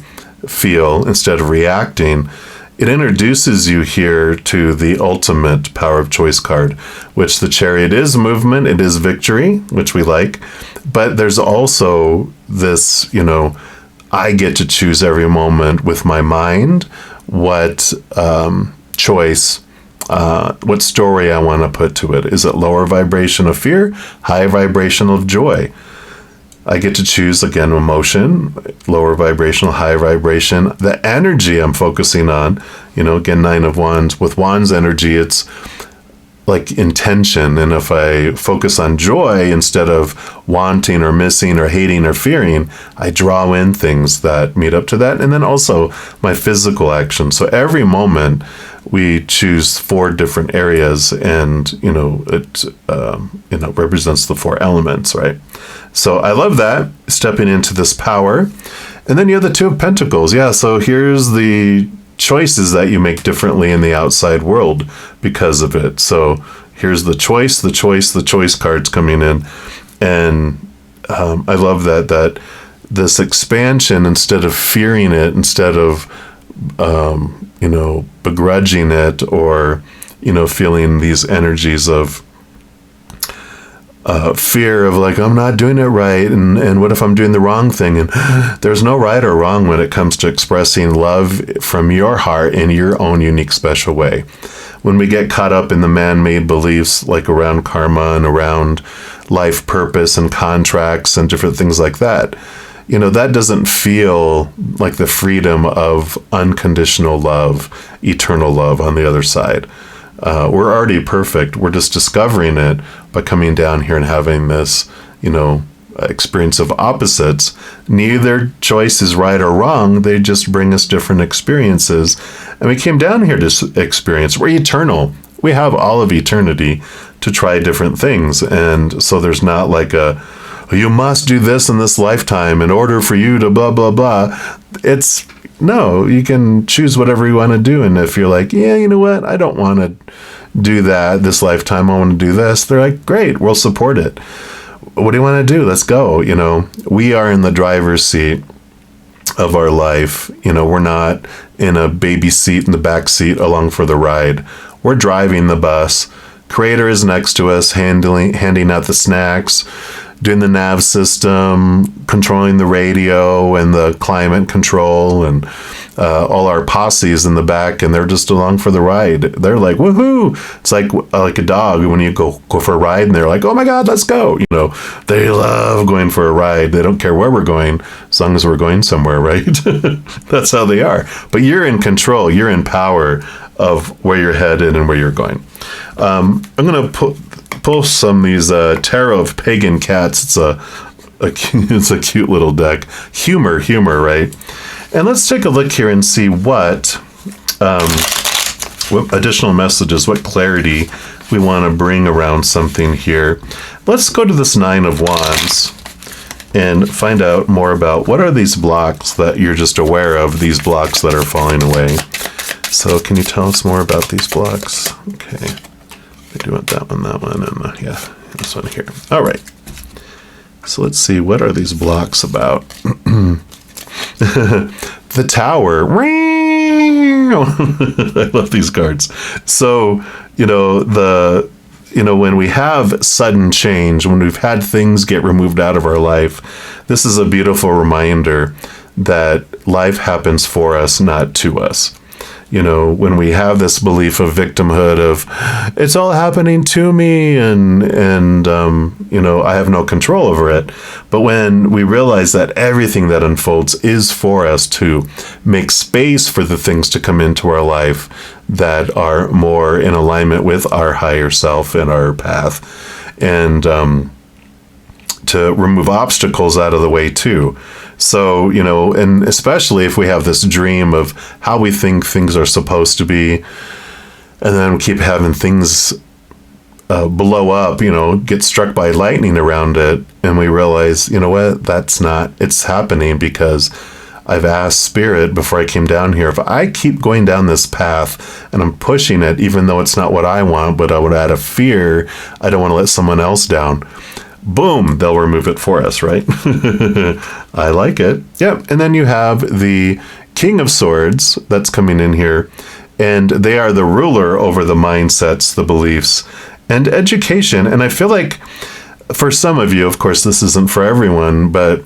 feel instead of reacting. It introduces you here to the ultimate power of choice card, which the Chariot is movement. It is victory, which we like. But there's also this, I get to choose every moment with my mind what choice, what story I want to put to it. Is it lower vibration of fear, high vibration of joy? I get to choose, again, emotion, lower vibrational, high vibration. The energy I'm focusing on, again, Nine of Wands. With Wands energy, it's like intention. And if I focus on joy instead of wanting or missing or hating or fearing, I draw in things that meet up to that. And then also my physical action. So every moment we choose 4 different areas and, it represents the 4 elements, right? So I love that, stepping into this power. And then you have the Two of Pentacles. Yeah, so here's the choices that you make differently in the outside world because of it. So here's the choice cards coming in. And I love that this expansion, instead of fearing it, instead of, begrudging it, or, feeling these energies of fear of like, I'm not doing it right, and what if I'm doing the wrong thing? And there's no right or wrong when it comes to expressing love from your heart in your own unique special way. When we get caught up in the man-made beliefs, like around karma and around life purpose and contracts and different things like that, that doesn't feel like the freedom of unconditional love, eternal love on the other side. We're already perfect. We're just discovering it by coming down here and having this, experience of opposites. Neither choice is right or wrong. They just bring us different experiences. And we came down here to experience. We're eternal. We have all of eternity to try different things. And so there's not like you must do this in this lifetime in order for you to blah, blah, blah. No, you can choose whatever you want to do. And if you're like, yeah, you know what? I don't want to do that this lifetime. I want to do this. They're like, great, we'll support it. What do you want to do? Let's go. We are in the driver's seat of our life. We're not in a baby seat in the back seat along for the ride. We're driving the bus. Creator is next to us, handing out the snacks, doing the nav system, controlling the radio and the climate control, and all our posses in the back, and they're just along for the ride. They're like, woohoo! It's like a dog when you go for a ride, and they're like, oh my God, let's go! They love going for a ride. They don't care where we're going, as long as we're going somewhere, right? That's how they are. But you're in control. You're in power of where you're headed and where you're going. I'm going to pull some of these Tarot of Pagan Cats. It's a cute little deck. Humor, right? And let's take a look here and see what additional messages, what clarity we want to bring around something here. Let's go to this Nine of Wands and find out more about what are these blocks that you're just aware of, these blocks that are falling away. So can you tell us more about these blocks? Okay. I do want that one, and this one here. All right. So let's see, what are these blocks about? The Tower. I love these cards. So, when we have sudden change, when we've had things get removed out of our life, this is a beautiful reminder that life happens for us, not to us. When we have this belief of victimhood of it's all happening to me and I have no control over it. But when we realize that everything that unfolds is for us to make space for the things to come into our life that are more in alignment with our higher self and our path, and to remove obstacles out of the way too. So, and especially if we have this dream of how we think things are supposed to be, and then we keep having things blow up, get struck by lightning around it, and we realize, it's happening because I've asked Spirit before I came down here, if I keep going down this path and I'm pushing it, even though it's not what I want, but I would out of fear, I don't want to let someone else down. Boom, they'll remove it for us, right? I like it. Yep. And then you have the King of Swords that's coming in here, and they are the ruler over the mindsets, the beliefs, and education. And I feel like for some of you, of course, this isn't for everyone, but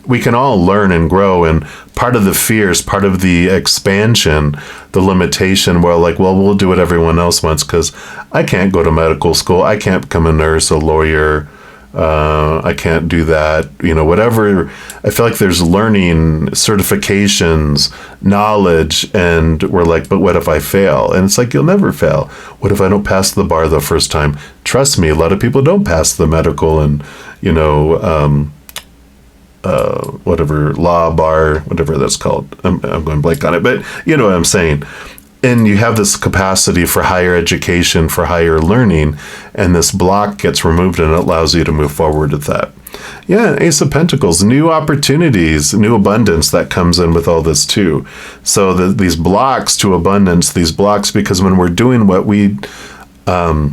we can all learn and grow. And part of the fears, part of the expansion, the limitation, we'll do what everyone else wants because I can't go to medical school. I can't become a nurse, a lawyer. I can't do that, whatever. I feel like there's learning, certifications, knowledge, and we're like, but what if I fail? And it's like, you'll never fail. What if I don't pass the bar the first time? Trust me, a lot of people don't pass the medical and, whatever, law bar, whatever that's called. I'm going blank on it, but you know what I'm saying. And you have this capacity for higher education, for higher learning, and this block gets removed and it allows you to move forward with that. Yeah, Ace of Pentacles, new opportunities, new abundance that comes in with all this too. So these blocks to abundance, these blocks, because when we're doing what we are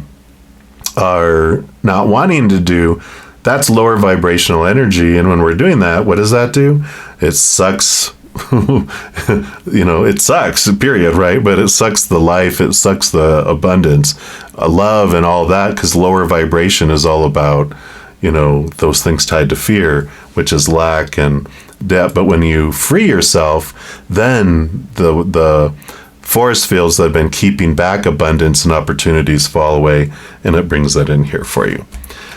not wanting to do, that's lower vibrational energy. And when we're doing that, what does that do? It sucks. It sucks, period, right? But it sucks the life, it sucks the abundance, love, and all that, because lower vibration is all about, those things tied to fear, which is lack and debt. But when you free yourself, then the force fields that have been keeping back abundance and opportunities fall away, and it brings that in here for you.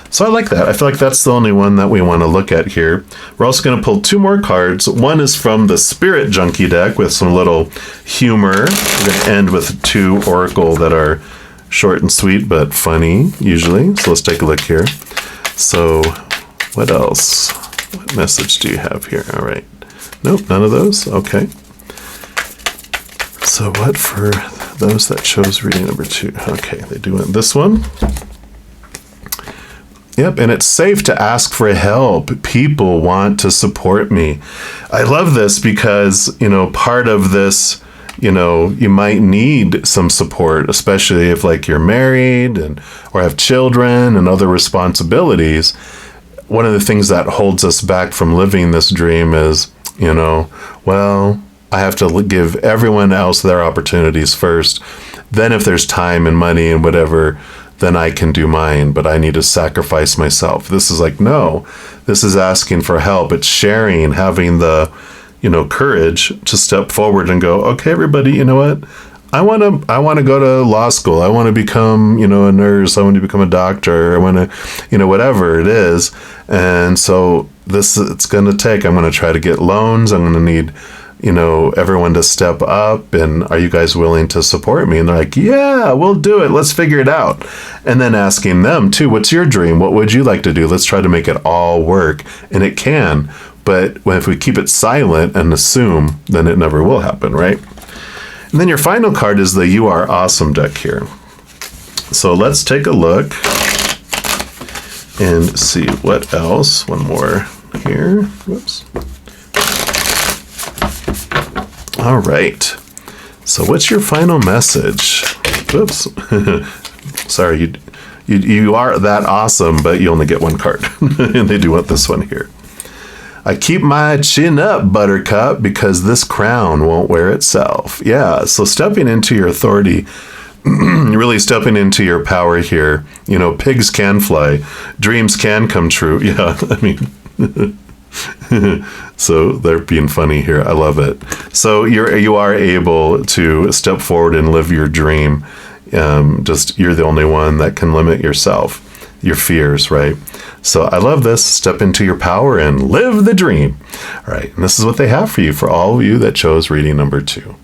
So I like that. I feel like that's the only one that we want to look at here. We're also going to pull 2 more cards. One is from the Spirit Junkie deck with some little humor. We're going to end with 2 oracle that are short and sweet, but funny, usually. So let's take a look here. So what else? What message do you have here? All right. Nope, none of those. Okay. So what for those that chose reading number 2? Okay, they do want this one. Yep, and it's safe to ask for help. People want to support me. I love this because, part of this, you might need some support, especially if like you're married or have children and other responsibilities. One of the things that holds us back from living this dream is, I have to give everyone else their opportunities first. Then if there's time and money and whatever, then I can do mine, but I need to sacrifice myself. This is like, no, this is asking for help. It's sharing, having the, courage to step forward and go, okay, everybody, you know what? I want to go to law school. I want to become, a nurse. I want to become a doctor. I want to, whatever it is. And so it's going to take, I'm going to try to get loans. I'm going to need, everyone to step up, and are you guys willing to support me? And they're like, yeah, we'll do it. Let's figure it out. And then asking them too, what's your dream? What would you like to do? Let's try to make it all work. And it can, but if we keep it silent and assume, then it never will happen, right? And then your final card is the You Are Awesome deck here. So let's take a look and see what else. One more here. Whoops. All right. So what's your final message? Oops. Sorry, you are that awesome, but you only get 1 card. And they do want this one here. I keep my chin up, Buttercup, because this crown won't wear itself. Yeah, so stepping into your authority, really stepping into your power here. Pigs can fly. Dreams can come true. Yeah, I mean... So they're being funny here. I love it. So you are able to step forward and live your dream. You're the only one that can limit yourself, your fears, right? So I love this. Step into your power and live the dream. All right. And this is what they have for you, for all of you that chose reading number 2.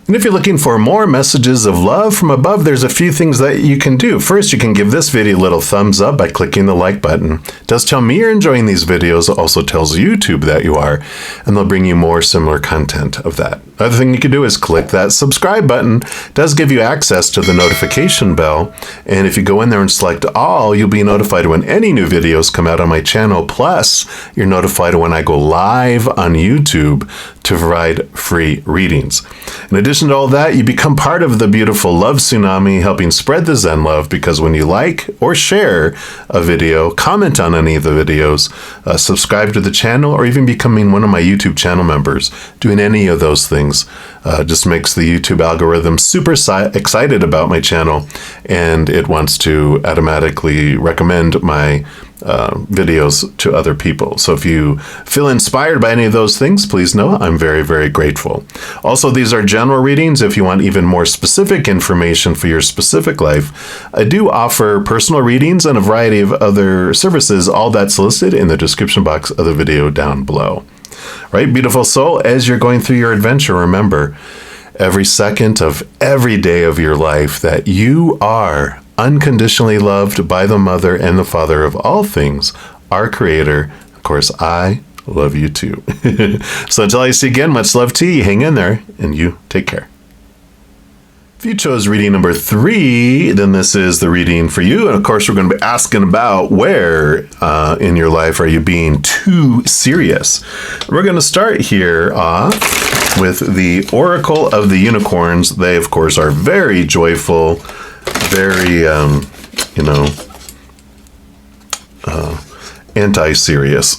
And if you're looking for more messages of love from above, there's a few things that you can do. First, you can give this video a little thumbs up by clicking the like button. It does tell me you're enjoying these videos. It also tells YouTube that you are, and they'll bring you more similar content of that. Other thing you can do is click that subscribe button. It does give you access to the notification bell. And if you go in there and select all, you'll be notified when any new videos come out on my channel. Plus, you're notified when I go live on YouTube to provide free readings. In addition to all that, you become part of the beautiful love tsunami, helping spread the Zen love, because when you like or share a video, comment on any of the videos, subscribe to the channel, or even becoming one of my YouTube channel members, doing any of those things just makes the YouTube algorithm super excited about my channel, and it wants to automatically recommend my videos to other people. So if you feel inspired by any of those things, please know I'm very, very grateful. Also, these are general readings. If you want even more specific information for your specific life, I do offer personal readings and a variety of other services. All that's listed in the description box of the video down below. Right, beautiful soul, as you're going through your adventure, remember every second of every day of your life that you are unconditionally loved by the Mother and the Father of all things, our Creator. Of course, I love you too. So until I see you again, much love to you. Hang in there, and you take care. If you chose reading number 3, then this is the reading for you. And of course, we're going to be asking about where in your life are you being too serious. We're going to start here off with the Oracle of the Unicorns. They, of course, are very joyful, very, anti-serious.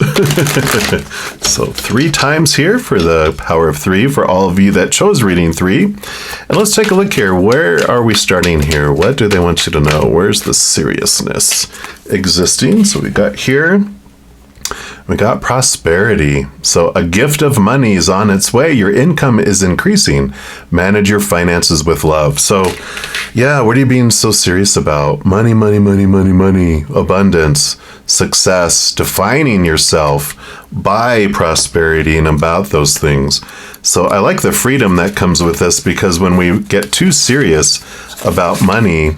So 3 times here for the power of 3 for all of you that chose reading 3. And let's take a look here. Where are we starting here? What do they want you to know? Where's the seriousness existing? So we got here. We got prosperity. So a gift of money is on its way. Your income is increasing. Manage your finances with love. So yeah, what are you being so serious about? Money, money, money, money, money, abundance, success, defining yourself by prosperity and about those things. So I like the freedom that comes with this, because when we get too serious about money,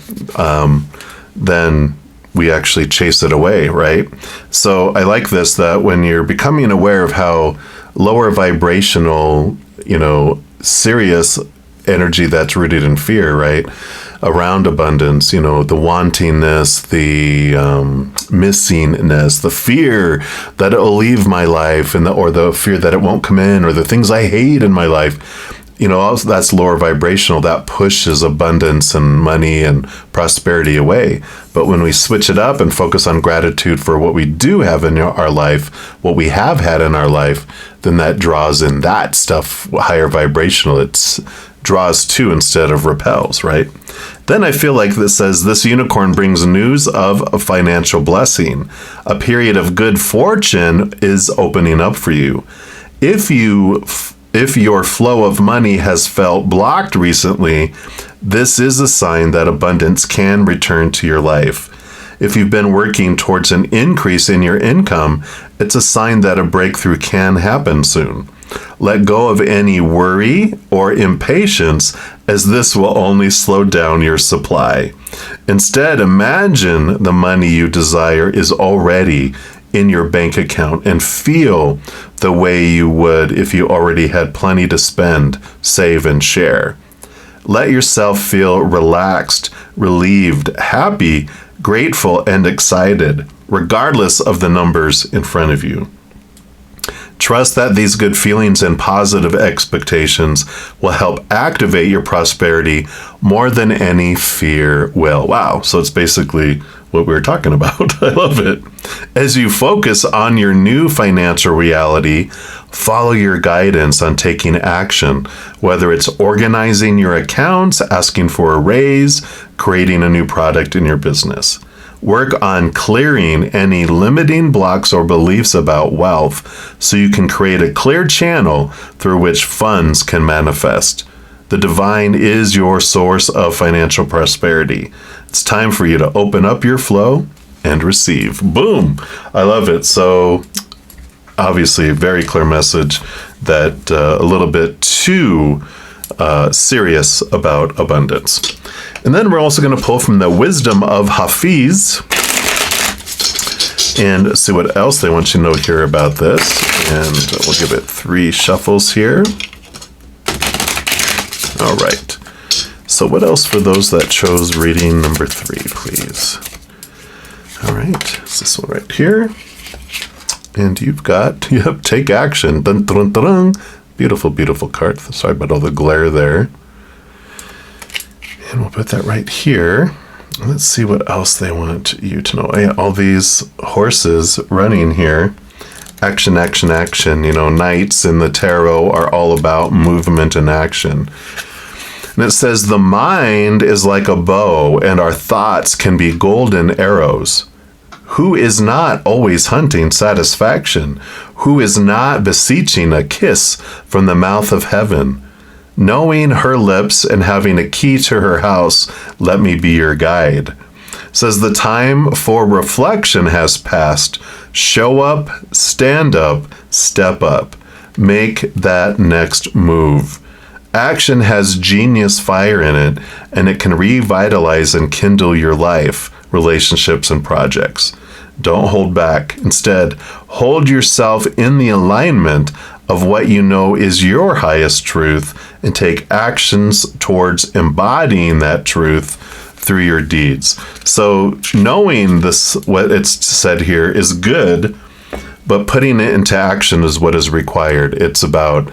then we actually chase it away, right? So I like this, that when you're becoming aware of how lower vibrational, serious energy that's rooted in fear, right? Around abundance, the wantingness, the missingness, the fear that it will leave my life, or the fear that it won't come in, or the things I hate in my life. That's lower vibrational. That pushes abundance and money and prosperity away. But when we switch it up and focus on gratitude for what we do have in our life, what we have had in our life, then that draws in that stuff higher vibrational. It draws to instead of repels, right? Then I feel like this says, this unicorn brings news of a financial blessing. A period of good fortune is opening up for you. If your flow of money has felt blocked recently, this is a sign that abundance can return to your life. If you've been working towards an increase in your income, it's a sign that a breakthrough can happen soon. Let go of any worry or impatience, as this will only slow down your supply. Instead, imagine the money you desire is already in your bank account, and feel the way you would if you already had plenty to spend, save, and share. Let yourself feel relaxed, relieved, happy, grateful, and excited, regardless of the numbers in front of you. Trust that these good feelings and positive expectations will help activate your prosperity more than any fear will. Wow. So it's basically what we were talking about. I love it. As you focus on your new financial reality, follow your guidance on taking action, whether it's organizing your accounts, asking for a raise, creating a new product in your business. Work on clearing any limiting blocks or beliefs about wealth so you can create a clear channel through which funds can manifest. The divine is your source of financial prosperity. It's time for you to open up your flow and receive. Boom! I love it. So obviously a very clear message that a little bit too serious about abundance. And then we're also going to pull from the wisdom of Hafiz and see what else they want you to know here about this. And we'll give it 3 shuffles here. All right. So what else for those that chose reading number 3, please? All right. It's this one right here. And you've got, take action. Dun, dun, dun, dun. Beautiful, beautiful card. Sorry about all the glare there. And we'll put that right here. Let's see what else they want you to know. Yeah, all these horses running here. Action, action, action. Knights in the tarot are all about movement and action. And it says, the mind is like a bow, and our thoughts can be golden arrows. Who is not always hunting satisfaction? Who is not beseeching a kiss from the mouth of heaven? Knowing her lips and having a key to her house, let me be your guide. It says the time for reflection has passed. Show up, stand up, step up. Make that next move. Action has genius fire in it, and it can revitalize and kindle your life, relationships, and projects. Don't hold back. Instead, hold yourself in the alignment of what you know is your highest truth and take actions towards embodying that truth through your deeds. So knowing this, what it's said here, is good, but putting it into action is what is required. It's about,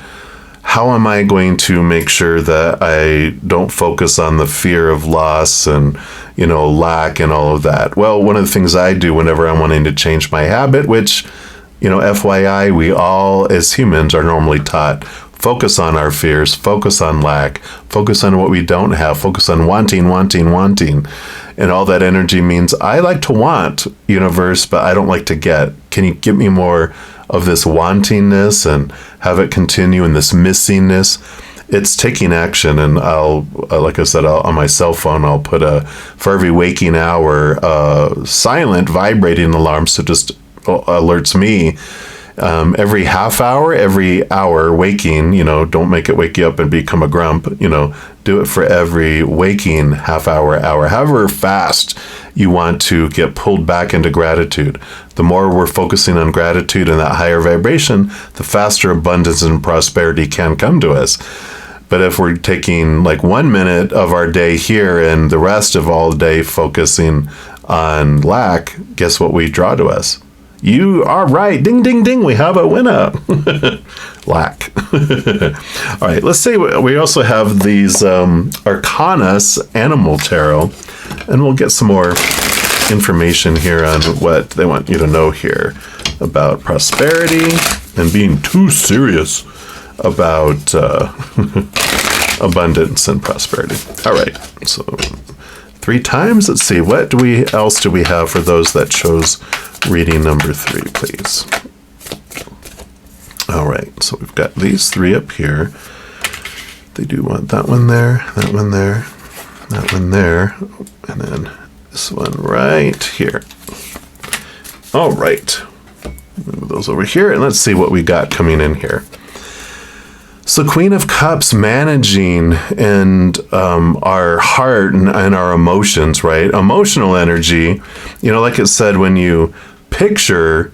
how am I going to make sure that I don't focus on the fear of loss and, lack and all of that? Well, one of the things I do whenever I'm wanting to change my habit, which, FYI, we all as humans are normally taught, focus on our fears, focus on lack, focus on what we don't have, focus on wanting. And all that energy means I like to want, universe, but I don't like to get. Can you give me more of this wantingness and have it continue in this missingness? It's taking action. And I'll, like I said, on my cell phone, I'll put for every waking hour, silent vibrating alarm. So just alerts me. Every half hour, every hour waking, don't make it wake you up and become a grump, do it for every waking half hour, however fast you want to get pulled back into gratitude. The more we're focusing on gratitude and that higher vibration, the faster abundance and prosperity can come to us. But if we're taking like 1 minute of our day here and the rest of all day focusing on lack, guess what we draw to us? You are right. Ding, ding, ding. We have a winner. Lack. All right. Let's say we also have these Arcanas Animal Tarot, and we'll get some more information here on what they want you to know here about prosperity and being too serious about abundance and prosperity. All right. So 3 times. Let's see. What else do we have for those that chose reading number 3, please? All right. So we've got these 3 up here. They do want that one there, that one there, that one there, and then this one right here. All right. Move those over here, and let's see what we got coming in here. So Queen of Cups, managing and our heart and our emotions, right? Emotional energy, like it said, when you picture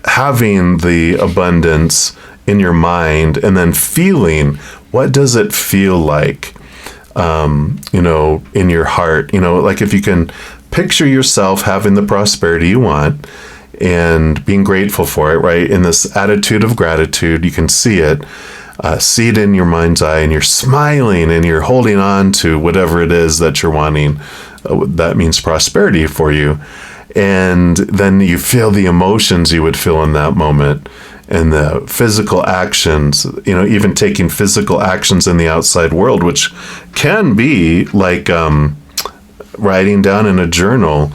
having the abundance in your mind and then feeling, what does it feel like, in your heart? Like if you can picture yourself having the prosperity you want and being grateful for it, right? In this attitude of gratitude, you can see it. See it in your mind's eye, and you're smiling and you're holding on to whatever it is that you're wanting. That means prosperity for you. And then you feel the emotions you would feel in that moment and the physical actions, even taking physical actions in the outside world, which can be like writing down in a journal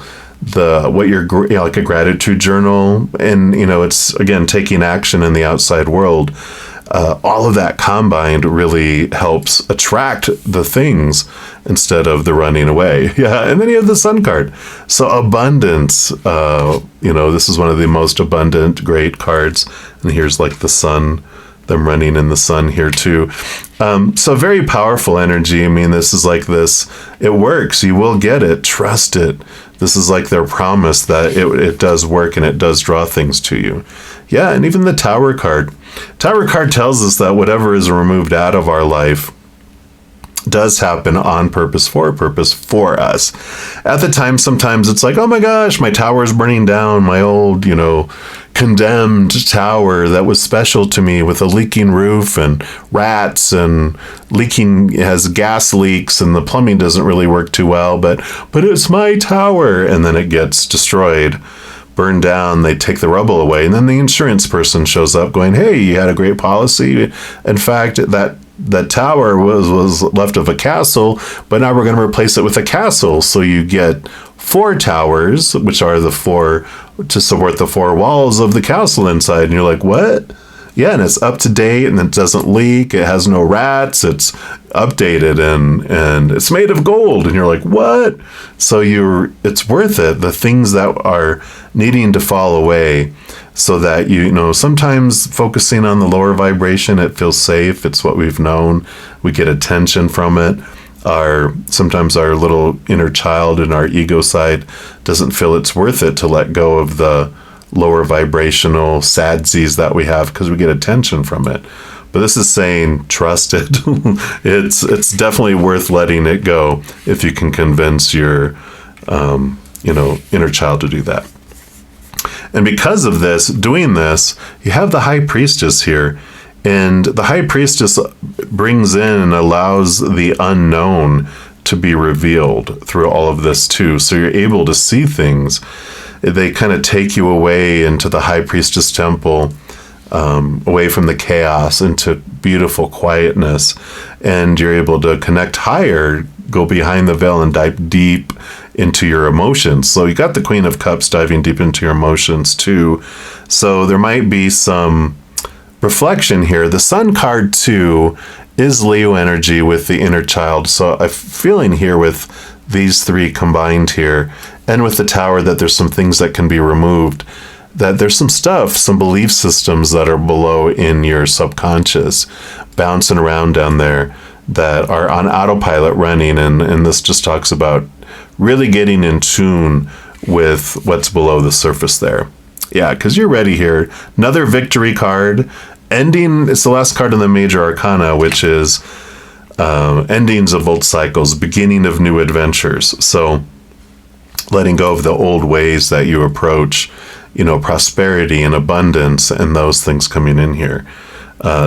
like a gratitude journal. And, it's, again, taking action in the outside world. All of that combined really helps attract the things instead of the running away. Yeah, and then you have the Sun card. So abundance, this is one of the most abundant, great cards. And here's like the sun, them running in the sun here too. So very powerful energy. I mean, this is like this. It works. You will get it. Trust it. This is like their promise that it does work and it does draw things to you. Yeah, and even the Tower card. Tower card tells us that whatever is removed out of our life does happen on purpose for us. At the time, sometimes it's like, oh my gosh, my tower is burning down, my old, condemned tower that was special to me with a leaking roof and rats and leaking, it has gas leaks and the plumbing doesn't really work too well, but it's my tower. And then it gets destroyed, burned down, they take the rubble away, and then the insurance person shows up going, hey, you had a great policy. In fact, that tower was left of a castle, but now we're going to replace it with a castle. So you get 4 towers, which are the 4 to support the 4 walls of the castle inside. And you're like, what? Yeah, and it's up to date and it doesn't leak. It has no rats. It's updated and it's made of gold. And you're like, what? So it's worth it. The things that are needing to fall away so that, sometimes focusing on the lower vibration, it feels safe. It's what we've known. We get attention from it. Sometimes our little inner child and our ego side doesn't feel it's worth it to let go of the lower vibrational sadsies that we have because we get attention from it. But this is saying, trust it. It's definitely worth letting it go if you can convince your, inner child to do that. And because of this, doing this, you have the high priestess here. And the high priestess brings in and allows the unknown to be revealed through all of this too. So you're able to see things. They kind of take you away into the high priestess temple, away from the chaos, into beautiful quietness. And you're able to connect higher, go behind the veil and dive deep into your emotions. So you got the Queen of Cups diving deep into your emotions too. So there might be some reflection here. The Sun card too is Leo energy with the inner child. So I'm feeling here with these three combined here, and with the Tower, that there's some things that can be removed, that there's some stuff, some belief systems that are below in your subconscious, bouncing around down there, that are on autopilot running. And this just talks about really getting in tune with what's below the surface there. Yeah, because you're ready here. Another victory card. Ending, it's the last card in the major arcana, which is endings of old cycles, beginning of new adventures. So letting go of the old ways that you approach, prosperity and abundance and those things coming in here.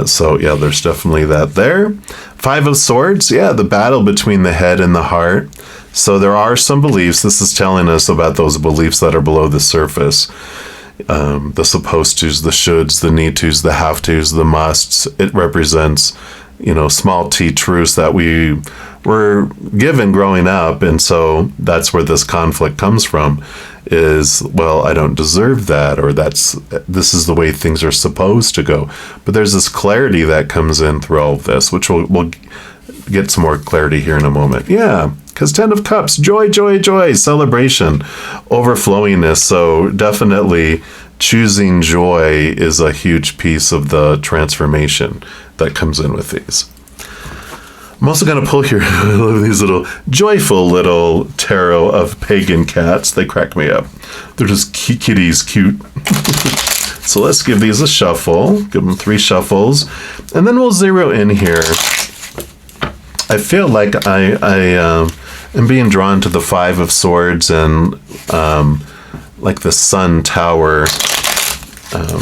So yeah, there's definitely that there. Five of Swords, yeah, the battle between the head and the heart. So there are some beliefs. This is telling us about those beliefs that are below the surface. The supposed tos, the shoulds, the need tos, the have tos, the musts. It represents, small t truths that we were given growing up. And so that's where this conflict comes from, is, well, I don't deserve that, or this is the way things are supposed to go. But there's this clarity that comes in through all of this, which we'll get some more clarity here in a moment. Yeah. Because 10 of Cups, joy, joy, joy, celebration, overflowingness. So definitely choosing joy is a huge piece of the transformation that comes in with these. I'm also going to pull here, I love these little joyful little tarot of pagan cats. They crack me up. They're just kitties, cute. So let's give these a shuffle. Give them 3 shuffles. And then we'll zero in here. I feel like I am being drawn to the 5 of Swords and like the Sun Tower,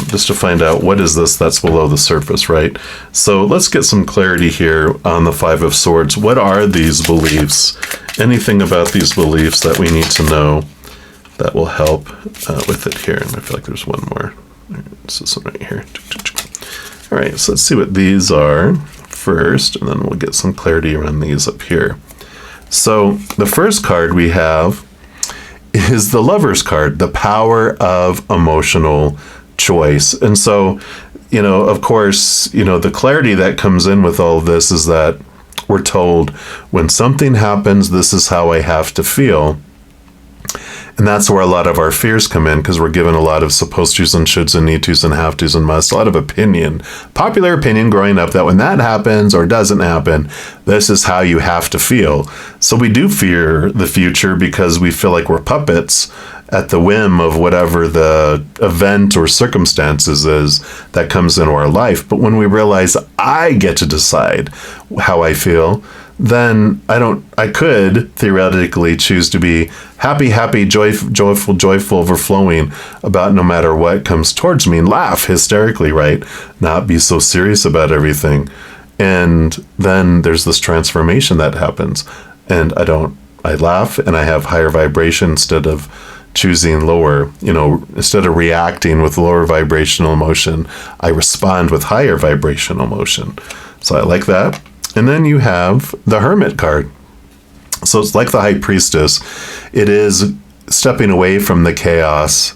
just to find out what is this that's below the surface, right? So let's get some clarity here on the 5 of Swords. What are these beliefs? Anything about these beliefs that we need to know that will help with it here? And I feel like there's one more. This is one right here. All right, so let's see what these are first, and then we'll get some clarity around these up here. So the first card we have is the Lover's card, the power of emotional choice. And so, of course, the clarity that comes in with all of this is that we're told when something happens, this is how I have to feel. And that's where a lot of our fears come in, because we're given a lot of supposed tos and shoulds and need tos and have tos and musts, a lot of opinion, popular opinion growing up that when that happens or doesn't happen, this is how you have to feel. So we do fear the future because we feel like we're puppets at the whim of whatever the event or circumstances is that comes into our life. But when we realize I get to decide how I feel, then I could theoretically choose to be happy, joyful, overflowing about no matter what comes towards me, and laugh hysterically, right? Not be so serious about everything. And then there's this transformation that happens. And I laugh and I have higher vibration instead of choosing lower, instead of reacting with lower vibrational emotion, I respond with higher vibrational emotion. So I like that. And then you have the Hermit card. So it's like the High Priestess. It is stepping away from the chaos,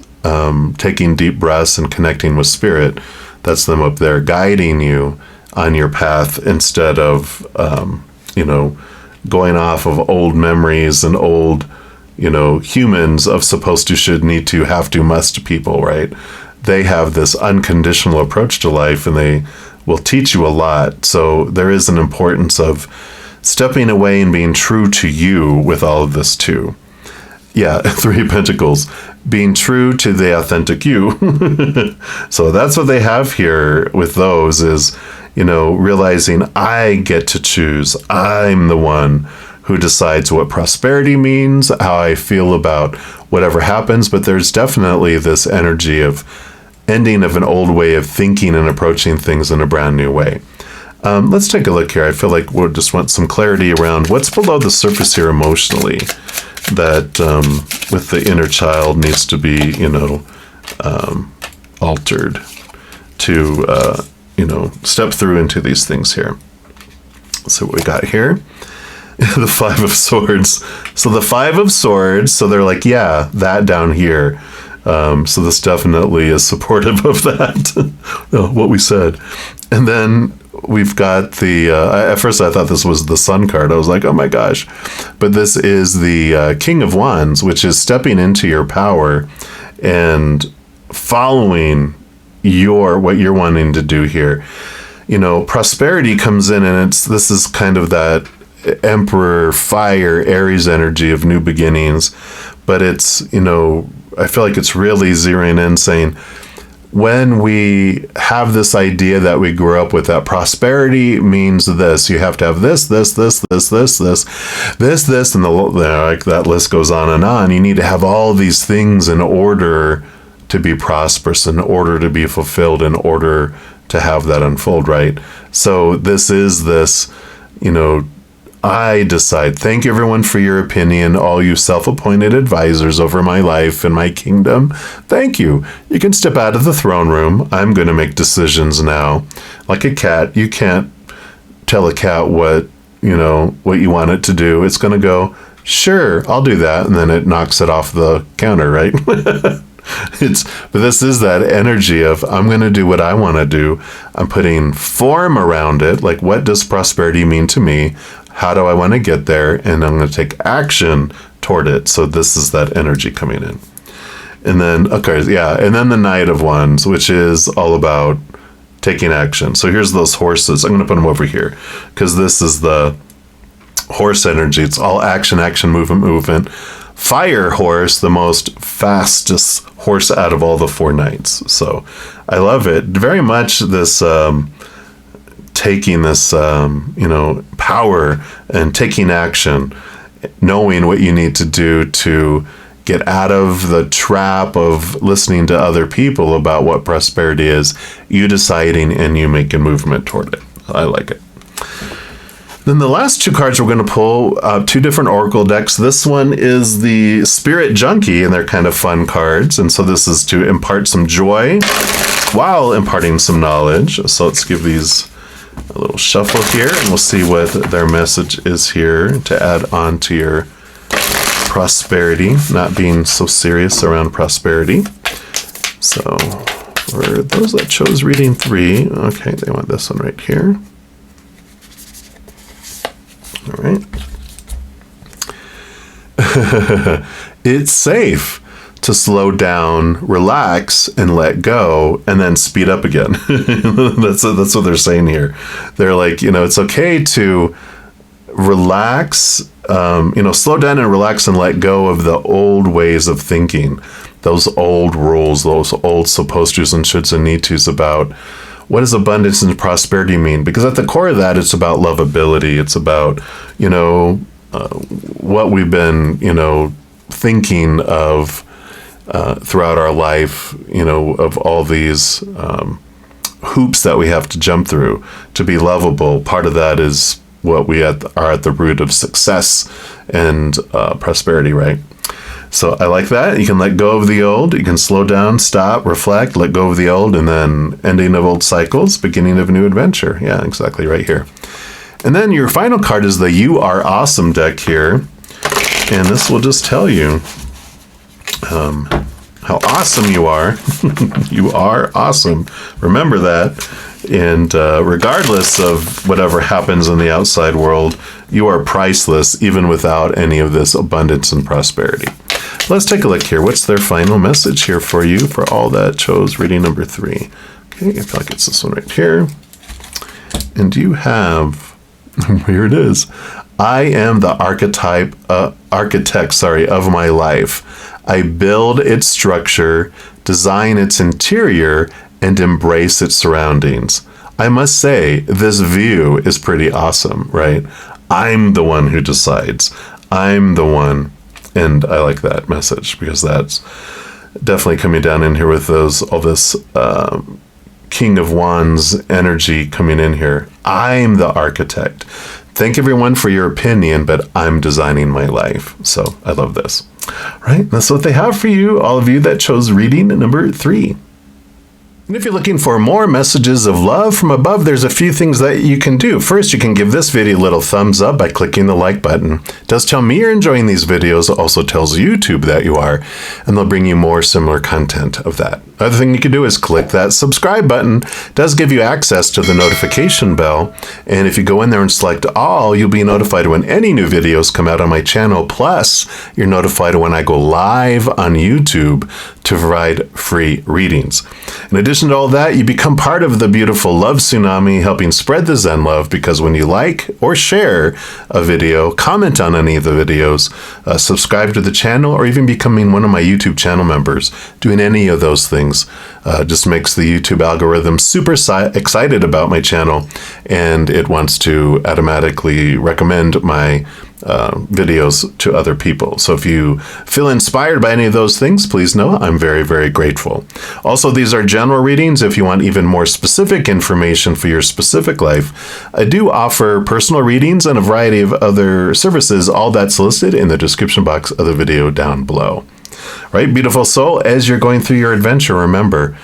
taking deep breaths and connecting with Spirit. That's them up there guiding you on your path instead of, going off of old memories and old, humans of supposed to, should, need to, have to, must people, right? They have this unconditional approach to life, and they will teach you a lot. So there is an importance of stepping away and being true to you with all of this too. Yeah, Three of Pentacles, being true to the authentic you. So that's what they have here with those is, realizing I get to choose. I'm the one who decides what prosperity means, how I feel about whatever happens. But there's definitely this energy of ending of an old way of thinking and approaching things in a brand new way. Let's take a look here. I feel like we'll just want some clarity around what's below the surface here emotionally that with the inner child needs to be, altered to, step through into these things here. Let's see what we got here. The Five of Swords. So the Five of Swords, so they're like, yeah, that down here. So this definitely is supportive of that, what we said. And then we've got the, at first I thought this was the Sun card. I was like, oh my gosh. But this is the King of Wands, which is stepping into your power and following what you're wanting to do here. Prosperity comes in, and this is kind of that Emperor fire Aries energy of new beginnings. But it's, I feel like it's really zeroing in saying, when we have this idea that we grew up with, that prosperity means this, you have to have this, and like that list goes on and on. You need to have all these things in order to be prosperous, in order to be fulfilled, in order to have that unfold, right? So this is this, I decide. Thank you, everyone, for your opinion, all you self-appointed advisors over my life and my kingdom. Thank you. You can step out of the throne room. I'm going to make decisions now. Like a cat, you can't tell a cat what you want it to do. It's going to go, sure, I'll do that. And then it knocks it off the counter, right? But this is that energy of, I'm going to do what I want to do. I'm putting form around it. Like, what does prosperity mean to me? How do I want to get there? And I'm going to take action toward it. So this is that energy coming in. And then, and then the Knight of Wands, which is all about taking action. So here's those horses. I'm going to put them over here because this is the horse energy. It's all action, movement. Fire horse, the most fastest horse out of all the four knights. So I love it. Very much this taking this, power and taking action, knowing what you need to do to get out of the trap of listening to other people about what prosperity is, you deciding and you make a movement toward it. I like it. Then the last two cards we're going to pull, two different oracle decks. This one is the Spirit Junkie, and they're kind of fun cards. And so this is to impart some joy while imparting some knowledge. So let's give these a little shuffle here, and we'll see what their message is here to add on to your prosperity, not being so serious around prosperity. So for those that chose reading 3, okay, they want this one right here. All right. It's safe to slow down, relax, and let go, and then speed up again. That's what they're saying here. They're like, it's okay to relax, slow down and relax and let go of the old ways of thinking, those old rules, those old supposed to's and shoulds and need to's about what does abundance and prosperity mean? Because at the core of that, it's about lovability. It's about, what we've been, thinking of throughout our life, of all these hoops that we have to jump through to be lovable. Part of that is what we are at the root of success and prosperity, right? So I like that. You can let go of the old. You can slow down, stop, reflect, let go of the old, and then ending of old cycles, beginning of a new adventure. Yeah, exactly right here. And then your final card is the You Are Awesome deck here. And this will just tell you how awesome you are. You are awesome. Remember that. And regardless of whatever happens in the outside world, you are priceless, even without any of this abundance and prosperity. Let's take a look here. What's their final message here for you, for all that chose reading number 3? Okay, I feel like it's this one right here. And you have, here it is, I am the architect of my life. I build its structure, design its interior, and embrace its surroundings. I must say, this view is pretty awesome, right? I'm the one who decides. I'm the one. And I like that message because that's definitely coming down in here with all this King of Wands energy coming in here. I'm the architect. Thank everyone for your opinion, but I'm designing my life. So I love this. Right? That's what they have for you, all of you that chose reading number 3. And if you're looking for more messages of love from above, there's a few things that you can do. First, you can give this video a little thumbs up by clicking the like button. It does tell me you're enjoying these videos. It also tells YouTube that you are, and they'll bring you more similar content of that. Other thing you can do is click that subscribe button. It does give you access to the notification bell. And if you go in there and select all, you'll be notified when any new videos come out on my channel. Plus, you're notified when I go live on YouTube to provide free readings. In addition to all that, you become part of the beautiful love tsunami, helping spread the Zen love, because when you like or share a video, comment on any of the videos, subscribe to the channel, or even becoming one of my YouTube channel members, doing any of those things just makes the YouTube algorithm super excited about my channel, and it wants to automatically recommend my videos to other people. So if you feel inspired by any of those things, please know I'm very, very grateful. Also, these are general readings. If you want even more specific information for your specific life, I do offer personal readings and a variety of other services. All that's listed in the description box of the video down below. Right, beautiful soul, as you're going through your adventure, remember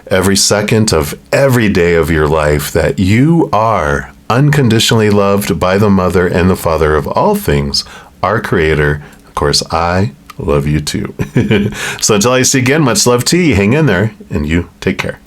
every second of every day of your life that you are unconditionally loved by the Mother and the Father of all things, our Creator. Of course, I love you too. So until I see you again, much love to you. Hang in there, and you take care.